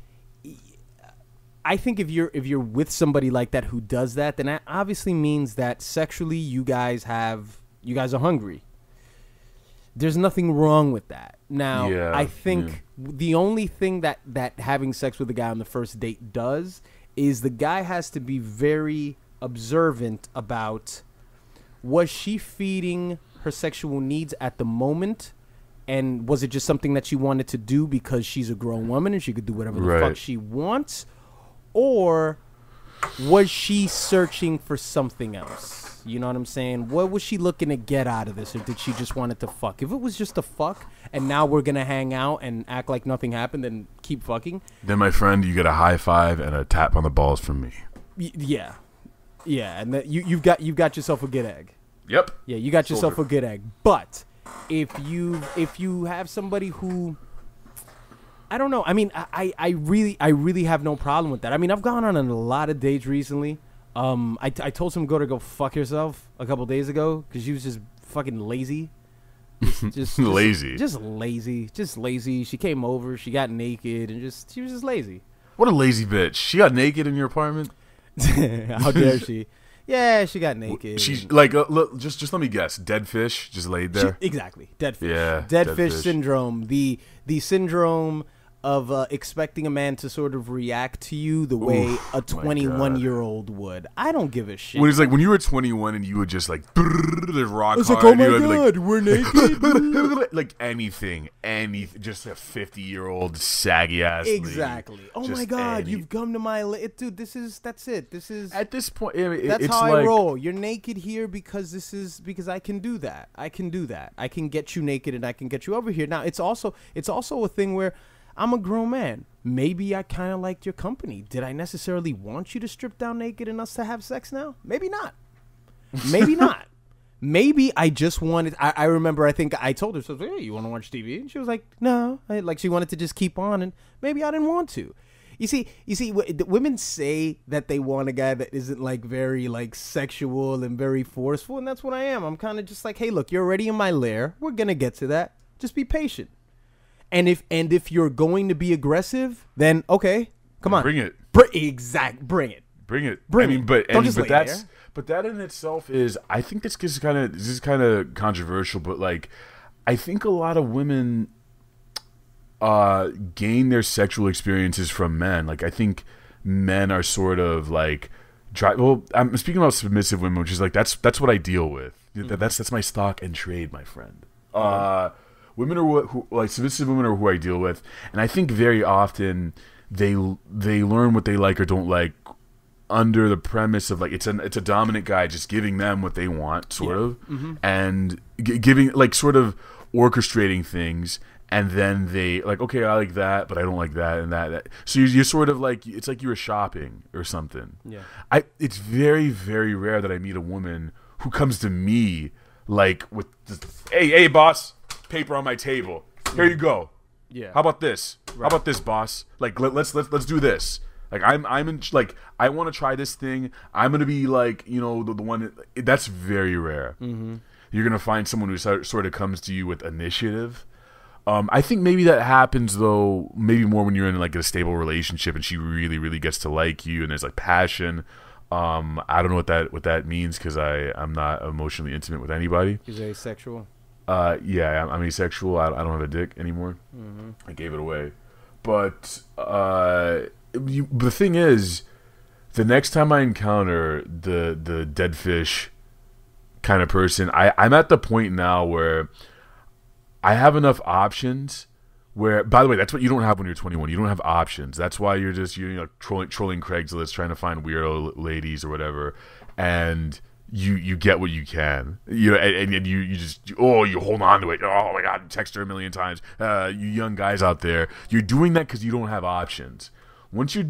I think if you're with somebody like that who does that, then that obviously means that sexually you guys are hungry. There's nothing wrong with that. Now, I think the only thing that having sex with a guy on the first date does is the guy has to be very observant about, was she feeding her sexual needs at the moment, and was it just something that she wanted to do because she's a grown woman and she could do whatever the fuck she wants, or was she searching for something else? You know what I'm saying? What was she looking to get out of this, or did she just want it to fuck? If it was just a fuck, and now we're gonna hang out and act like nothing happened, then keep fucking. Then, my friend, you get a high five and a tap on the balls from me. Yeah, and you've got yourself a good egg. Yep. Yeah, you got yourself a good egg. But if you have somebody who, I don't know. I mean, I really have no problem with that. I mean, I've gone on a lot of dates recently. I told some girl to go fuck herself a couple days ago because she was just fucking lazy. Just Lazy. Just lazy. She came over. She got naked and she was just lazy. What a lazy bitch. She got naked in your apartment? How dare she? Yeah, she got naked. She's like, look, just let me guess. Dead fish just laid there? Exactly. Dead fish. Yeah. Dead fish syndrome. The syndrome of expecting a man to sort of react to you the way a 21-year-old would. I don't give a shit. When it's like when you were 21 and you would just like there's rock It's hard. like, oh my you would, god, we're naked. like anything, just a 50-year-old saggy ass. Exactly. Oh my god, you've come to my dude. That's it. This is at this point. I mean, that's it's how like, I roll. You're naked here because I can do that. I can get you naked and I can get you over here. Now it's also a thing where I'm a grown man. Maybe I kind of liked your company. Did I necessarily want you to strip down naked and us to have sex now? Maybe not. Maybe not. Maybe I just wanted. I remember. I think I told her, so, "Hey, you want to watch TV?" And she was like, "No." Like she wanted to just keep on, and maybe I didn't want to. You see, women say that they want a guy that isn't like very like sexual and very forceful, and that's what I am. I'm kind of just like, hey, look, you're already in my lair. We're gonna get to that. Just be patient. And if you're going to be aggressive, then okay, come on, bring it. Bring it. But that in itself is, I think this is kind of controversial, but like, I think a lot of women gain their sexual experiences from men. Like, I think men are sort of like, I'm speaking about submissive women, which is like that's what I deal with. That's my stock and trade, my friend. Women are who like submissive women are who I deal with, and I think very often they learn what they like or don't like under the premise of like it's a dominant guy just giving them what they want, sort of, and giving like sort of orchestrating things, and then they like, okay, I like that, but I don't like that and that. So you're sort of like, it's like you were shopping or something. Yeah, it's very, very rare that I meet a woman who comes to me like with this, hey boss, paper on my table, here you go. Yeah, how about this? Right. How about this, boss? Like let's do this. Like I'm in, like I want to try this thing. I'm gonna be like, you know, the one that's very rare. You're gonna find someone who sort of comes to you with initiative. I think maybe that happens though, maybe more when you're in like a stable relationship and she really, really gets to like you and there's like passion. I don't know what that means because I'm not emotionally intimate with anybody. He's asexual. Yeah, I'm asexual. I don't have a dick anymore. I gave it away. But the thing is, the next time I encounter the dead fish kind of person, I'm at the point now where I have enough options. Where, by the way, that's what you don't have when you're 21. You don't have options. That's why you're trolling Craigslist, trying to find weirdo ladies or whatever, and you get what you can, you know, and you just you hold on to it. Oh my god, text her a million times. You young guys out there, you're doing that because you don't have options. Once you're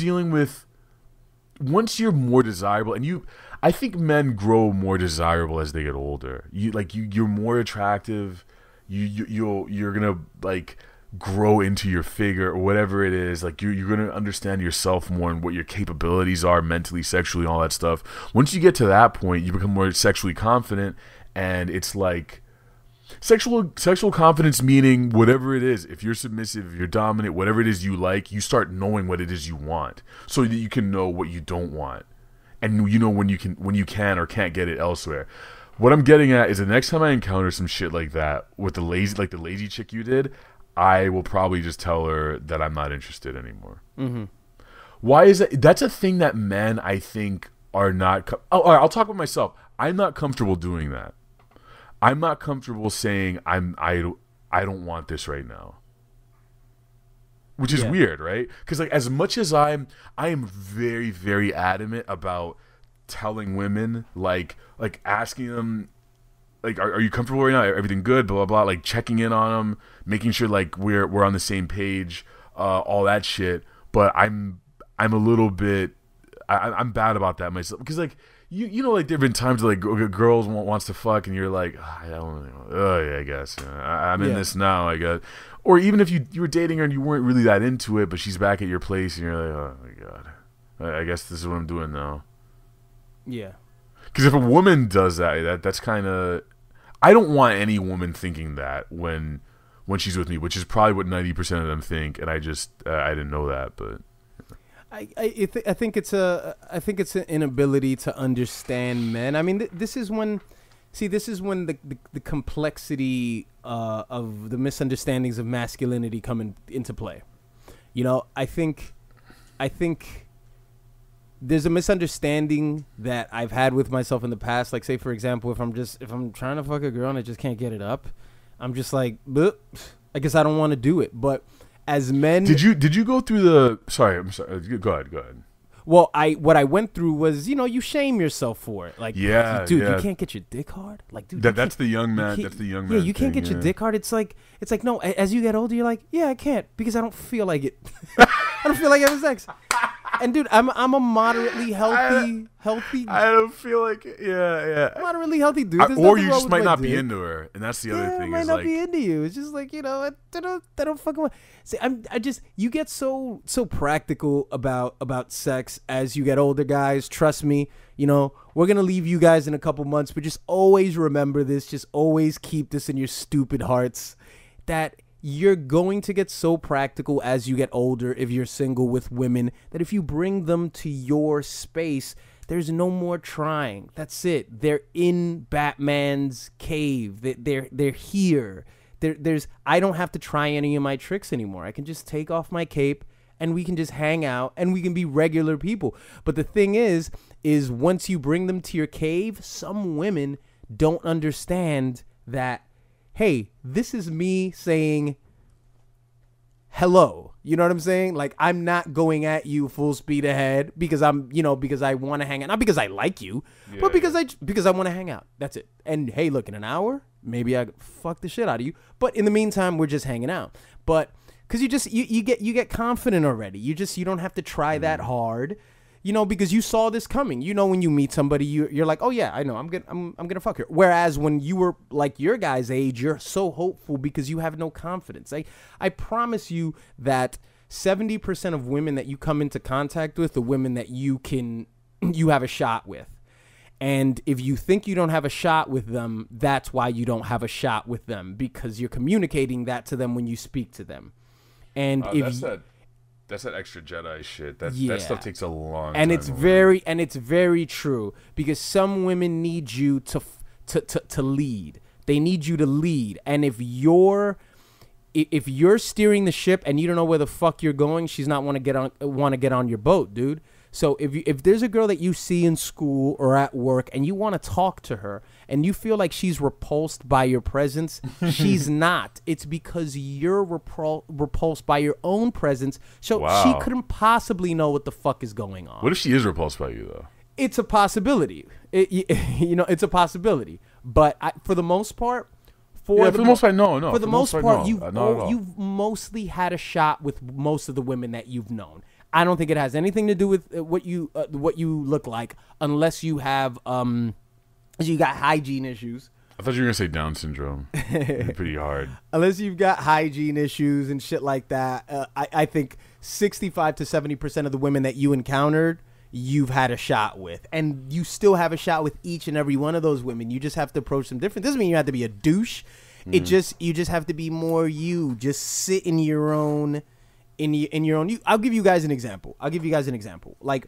more desirable, and I think men grow more desirable as they get older. You're more attractive. You're gonna like grow into your figure or whatever it is. Like you're gonna understand yourself more and what your capabilities are mentally, sexually, all that stuff. Once you get to that point, you become more sexually confident, and it's like sexual confidence, meaning whatever it is. If you're submissive, if you're dominant, whatever it is you like, you start knowing what it is you want, so that you can know what you don't want, and you know when you can or can't get it elsewhere. What I'm getting at is the next time I encounter some shit like that with the lazy chick you did, I will probably just tell her that I'm not interested anymore. Why is that? That's a thing that men, I think, are not. All right, I'll talk about myself. I'm not comfortable doing that. I'm not comfortable saying I don't want this right now. which is Yeah. weird, right? Because like as much as I am very very adamant about telling women like asking them like are you comfortable right now? Everything good? Blah blah blah. Like checking in on them, making sure like we're on the same page, all that shit. But I'm a little bit I'm bad about that myself because like you know like there have been times like girls wants to fuck and you're like I don't know. Oh yeah, I guess I'm in this now. I guess. Or even if you were dating her and you weren't really that into it, but she's back at your place and you're like, oh my god, I guess this is what I'm doing now. Yeah. Because if a woman does that's kind of, I don't want any woman thinking that when she's with me, which is probably what 90% of them think, and I just I didn't know that, but I think it's an inability to understand men. I mean, this is when the complexity of the misunderstandings of masculinity come into play. You know, I think there's a misunderstanding that I've had with myself in the past. Like, say for example, if I'm trying to fuck a girl and I just can't get it up, I'm just like, I guess I don't want to do it. But as men, did you go through the? Sorry, I'm sorry. Go ahead. Well, what I went through was, you shame yourself for it. Like, dude, you can't get your dick hard. Like, dude, that's the young man. That's the young man. Yeah, you can't get your dick hard. It's like no. As you get older, you're like, yeah, I can't because I don't feel like it. I don't feel like having sex. And dude, I'm a moderately healthy. I don't feel like it. Yeah. Moderately healthy dude. Or you just might not be into her, and that's the other thing. I might is not like, be into you. It's just like I don't fucking want. See, you get so practical about sex as you get older, guys. Trust me. We're gonna leave you guys in a couple months, but just always remember this. Just always keep this in your stupid hearts. That you're going to get so practical as you get older if you're single with women that if you bring them to your space, there's no more trying. That's it. They're in Batman's cave. They're here. I don't have to try any of my tricks anymore. I can just take off my cape and we can just hang out and we can be regular people. But the thing is once you bring them to your cave, some women don't understand that, hey, this is me saying hello. You know what I'm saying? Like, I'm not going at you full speed ahead because because I want to hang out. Not because I like you, but because I want to hang out. That's it. And hey, look, in an hour, maybe I fuck the shit out of you. But in the meantime, we're just hanging out. But because you get confident already. You don't have to try that hard. Because you saw this coming. When you meet somebody, you're like, oh yeah, I know, I'm gonna fuck her. Whereas when you were like your guys' age, you're so hopeful because you have no confidence. I promise you that 70% of women that you come into contact with, the women that you have a shot with. And if you think you don't have a shot with them, that's why you don't have a shot with them, because you're communicating that to them when you speak to them. And that's that extra Jedi shit. That stuff takes a long time. And it's very true, because some women need you to lead. They need you to lead. And if you're steering the ship and you don't know where the fuck you're going, she's not want to get on your boat, dude. So if there's a girl that you see in school or at work and you want to talk to her and you feel like she's repulsed by your presence, she's not. It's because you're repulsed by your own presence. So she couldn't possibly know what the fuck is going on. What if she is repulsed by you, though? It's a possibility. It's a possibility. But for the most part, no. For the most part, you've mostly had a shot with most of the women that you've known. I don't think it has anything to do with what you look like, unless you have you got hygiene issues. I thought you were gonna say Down syndrome. Pretty hard. Unless you've got hygiene issues and shit like that, I think 65 to 70% of the women that you encountered, you've had a shot with, and you still have a shot with each and every one of those women. You just have to approach them different. Doesn't mean you have to be a douche. You just have to be more you. Just sit in your own. In your own. I'll give you guys an example. Like,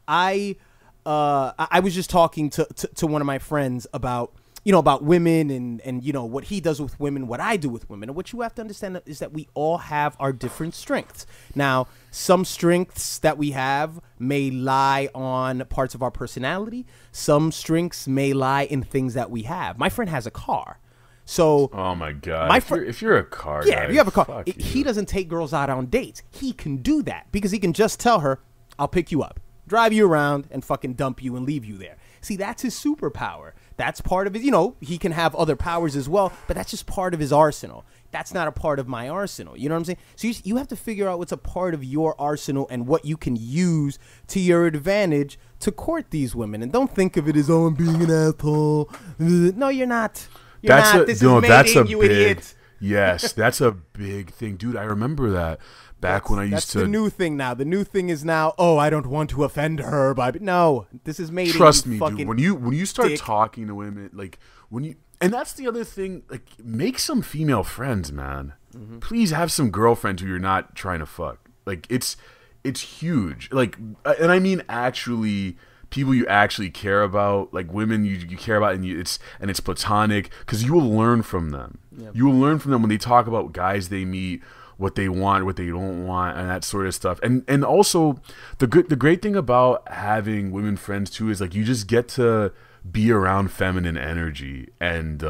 I was just talking to one of my friends about women and what he does with women, what I do with women. And what you have to understand is that we all have our different strengths. Now, some strengths that we have may lie on parts of our personality. Some strengths may lie in things that we have. My friend has a car. So Oh my god! My if you're a car yeah, guy, if you have a car, fuck he you. doesn't take girls out on dates. He can do that because he can just tell her, "I'll pick you up, drive you around, and fucking dump you and leave you there." See, that's his superpower. That's part of his. He can have other powers as well, but that's just part of his arsenal. That's not a part of my arsenal. You know what I'm saying? So you have to figure out what's a part of your arsenal and what you can use to your advantage to court these women. And don't think of it as, oh, I'm being an asshole. No, you're not. You're not. This is mating, you big, idiot. Yes, that's a big thing, dude. I remember that back when I used That's to. the new thing now. The new thing is now, oh, I don't want to offend her by. No, this is mating. Trust you me, fucking dude. When you start dick. talking to women, like when you, and that's the other thing. Like, make some female friends, man. Mm-hmm. Please have some girlfriends who you're not trying to fuck. Like, it's huge. Like, and I mean actually. People you actually care about, like women you care about, and it's platonic, because you will learn from them. Yep. You will learn from them when they talk about guys they meet, what they want, what they don't want, and that sort of stuff. And also the great thing about having women friends too is like you just get to be around feminine energy and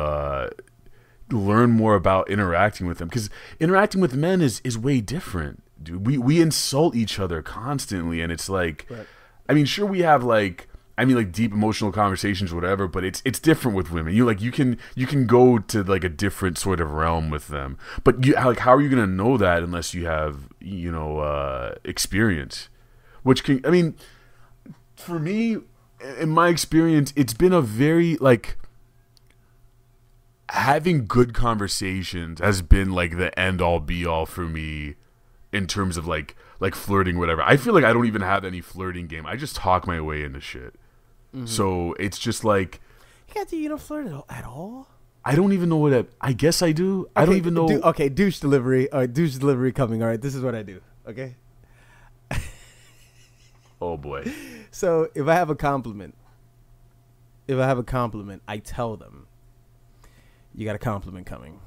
learn more about interacting with them, because interacting with men is way different, dude. We insult each other constantly, and it's like. Right. I mean, sure, we have like deep emotional conversations, or whatever, but it's different with women. You can go to like a different sort of realm with them. But how are you gonna know that unless you have experience? Which can, I mean, for me, in my experience, it's been a very like having good conversations has been like the end all be all for me in terms of like flirting, whatever. I feel like I don't even have any flirting game. I just talk my way into shit. Mm-hmm. So it's just like you don't flirt at all. I don't even know what I guess I do. Okay, I don't even know. Okay, douche delivery. All right, douche delivery coming. All right, this is what I do. Okay. Oh boy. So if I have a compliment, I tell them, you got a compliment coming.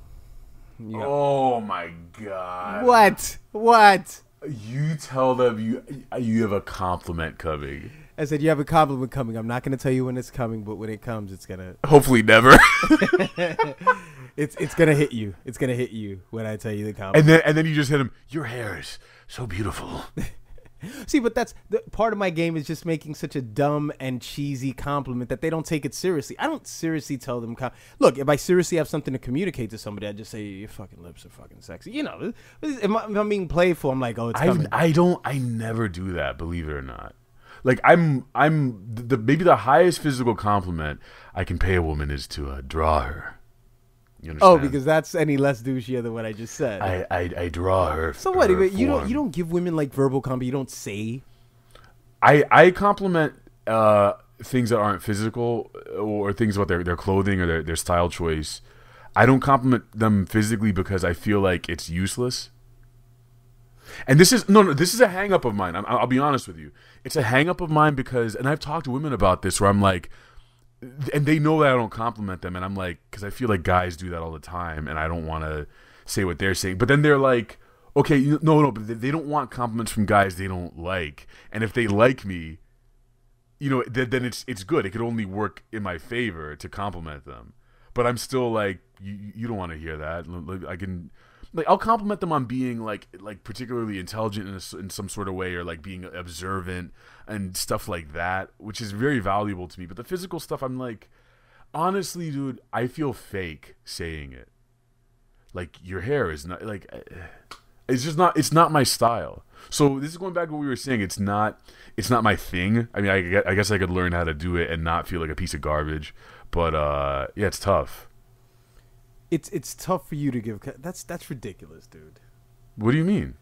Oh my god. What? You tell them you have a compliment coming. I said you have a compliment coming. I'm not going to tell you when it's coming, but when it comes, it's gonna. Hopefully, never. It's gonna hit you. It's gonna hit you when I tell you the compliment. And then you just hit him. Your hair is so beautiful. See, but that's part of my game is just making such a dumb and cheesy compliment that they don't take it seriously. I don't seriously tell them. Look, if I seriously have something to communicate to somebody, I just say your fucking lips are fucking sexy. If I'm being playful, I'm like, oh, it's coming. I never do that. Believe it or not. Like maybe the highest physical compliment I can pay a woman is to draw her. You understand? Oh, because that's any less douchier than what I just said. I draw her. So what? You don't give women like verbal compliment. You don't say. I compliment things that aren't physical or things about their clothing or their style choice. I don't compliment them physically because I feel like it's useless. And this is this is a hang up of mine. I'll be honest with you. It's a hang up of mine because, and I've talked to women about this where I'm like, and they know that I don't compliment them, and I'm like, because I feel like guys do that all the time, and I don't want to say what they're saying. But then they're like, okay, no, but they don't want compliments from guys they don't like, and if they like me, then it's good. It could only work in my favor to compliment them. But I'm still like, you don't want to hear that. I'll compliment them on being like particularly intelligent in some sort of way, or like being observant and stuff like that, which is very valuable to me. But the physical stuff, I'm like, honestly, dude, I feel fake saying it. Like, your hair is not like, it's not my style. So this is going back to what we were saying. It's not my thing. I mean, I guess I could learn how to do it and not feel like a piece of garbage. But yeah, it's tough. It's tough for you to give. That's ridiculous, dude. What do you mean?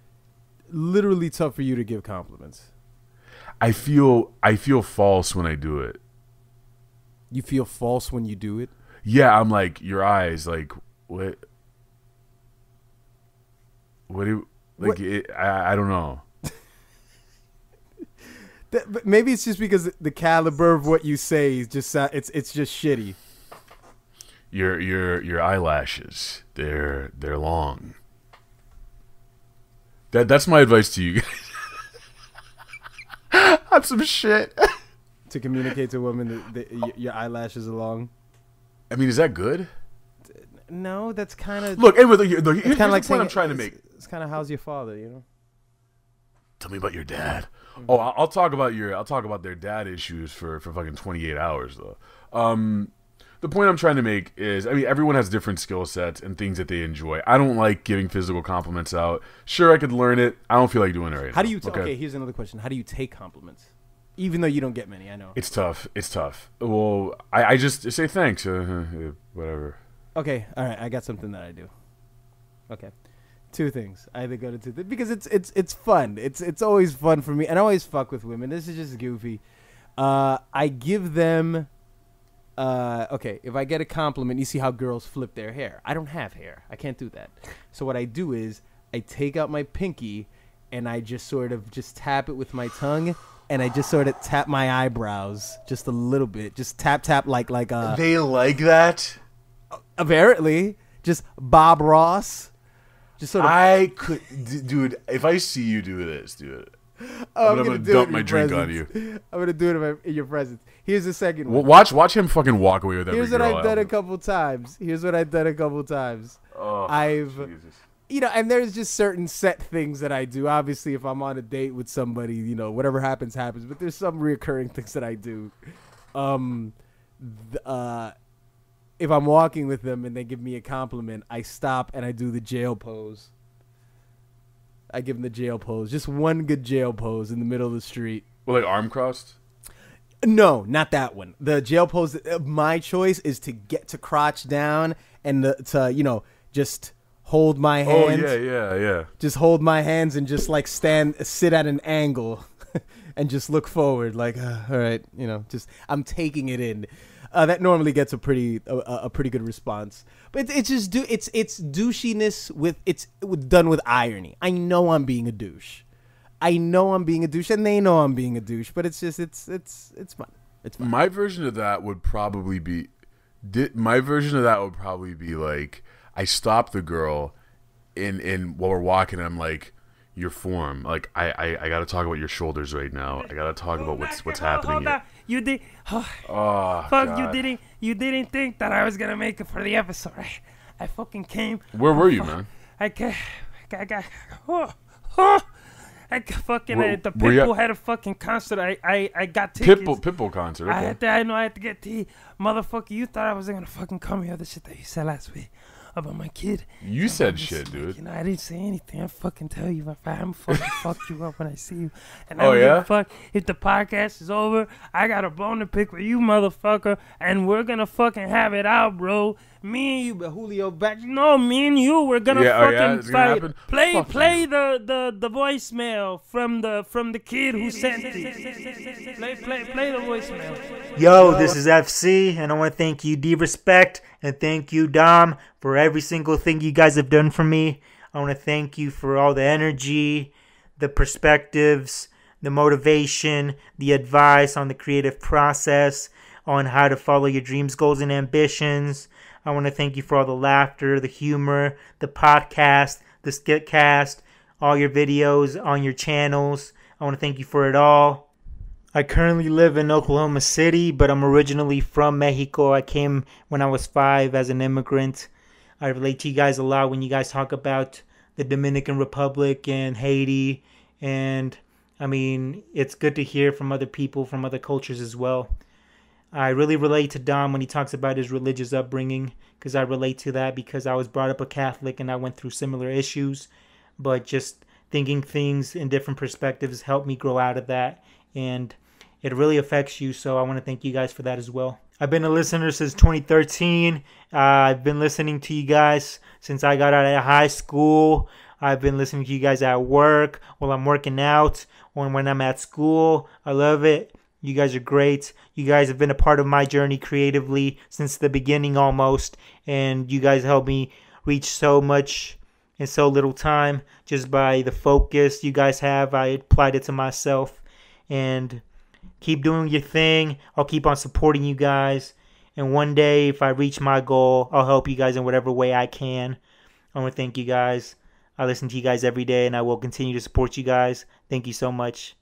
Literally tough for you to give compliments. I feel false when I do it. You feel false when you do it? Yeah, I'm like, your eyes, like, what? What do you, like? I don't know. But maybe it's just because the caliber of what you say is just it's just shitty. Your eyelashes, they're long. That's my advice to you guys. Have some shit. To communicate to women that your eyelashes are long. I mean, is that good? No, that's kind of Look, anyway, here's kind the of like point I'm trying to make. It's kind of how's your father, you know? Tell me about your dad. Oh, I'll talk about their dad issues for fucking 28 hours though. The point I'm trying to make is, I mean, everyone has different skill sets and things that they enjoy. I don't like giving physical compliments out. Sure, I could learn it. I don't feel like doing it right now. How do you? Okay, here's another question. How do you take compliments? Even though you don't get many, I know. It's tough. It's tough. Well, I just say thanks. Whatever. Okay, all right. I got something that I do. Okay, two things. I either go to two because it's fun. It's always fun for me, and I always fuck with women. This is just goofy. I give them. Okay, if I get a compliment, you see how girls flip their hair. I don't have hair. I can't do that. So what I do is I take out my pinky, and I just sort of just tap it with my tongue. And I just sort of tap my eyebrows just a little bit. Just tap like They like that? Apparently. Just Bob Ross. Just sort of. I could, dude, if I see you do this, dude, I'm gonna dump my drink on you. I'm gonna do it in your presence. Here's the second one. Watch him fucking walk away with every Here's what girl I've done a couple times. Oh, Jesus. You know, and there's just certain set things that I do. Obviously, if I'm on a date with somebody, you know, whatever happens, happens. But there's some reoccurring things that I do. If I'm walking with them and they give me a compliment, I stop and I do the jail pose. I give them the jail pose. Just one good jail pose in the middle of the street. Well, like arm crossed? No, not that one. The jail pose, my choice is to get to crouch down and to, you know, just hold my hands. Oh, yeah. Just hold my hands and just like sit at an angle and just look forward like, all right, you know, just I'm taking it in. That normally gets a pretty good response. But it's just it's douchiness it's done with irony. I know I'm being a douche. And they know I'm being a douche, but it's just it's fun. It's fun. My version of that would probably be like I stop the girl in while we're walking. I'm like, your form. Like I gotta talk about your shoulders right now. I gotta talk about what's happening here. You did. Oh, fuck! God. You didn't think that I was gonna make it for the episode, right? I fucking came. Where were you, man? I got fucking the Pitbull had a fucking concert. I got tickets. Pitbull concert. Okay. I had to get the motherfucker. You thought I was gonna fucking come here. The shit that you said last week about my kid. You said shit, dude. You know, I didn't say anything. I fucking tell you if I haven't fucking fucked you up when I see you. And I don't give a fuck if the podcast is over. I got a bone to pick with you, motherfucker, and we're gonna fucking have it out, bro. Me and you, but Julio back. No, me and you, we're gonna fucking fight. Play the voicemail from the kid who sent it. Play the voicemail. Yo, this is FC, and I want to thank you, D-Respect, and thank you, Dom, for every single thing you guys have done for me. I want to thank you for all the energy, the perspectives, the motivation, the advice on the creative process, on how to follow your dreams, goals, and ambitions. I want to thank you for all the laughter, the humor, the podcast, the skitcast, all your videos on your channels. I want to thank you for it all. I currently live in Oklahoma City, but I'm originally from Mexico. I came when I was 5 as an immigrant. I relate to you guys a lot when you guys talk about the Dominican Republic and Haiti. And, I mean, it's good to hear from other people from other cultures as well. I really relate to Dom when he talks about his religious upbringing, because I relate to that because I was brought up a Catholic and I went through similar issues. But just thinking things in different perspectives helped me grow out of that. And it really affects you, so I want to thank you guys for that as well. I've been a listener since 2013. I've been listening to you guys since I got out of high school. I've been listening to you guys at work, while I'm working out, or when I'm at school. I love it. You guys are great. You guys have been a part of my journey creatively since the beginning almost, and you guys helped me reach so much in so little time just by the focus you guys have. I applied it to myself, and keep doing your thing. I'll keep on supporting you guys. And one day, if I reach my goal, I'll help you guys in whatever way I can. I want to thank you guys. I listen to you guys every day, and I will continue to support you guys. Thank you so much.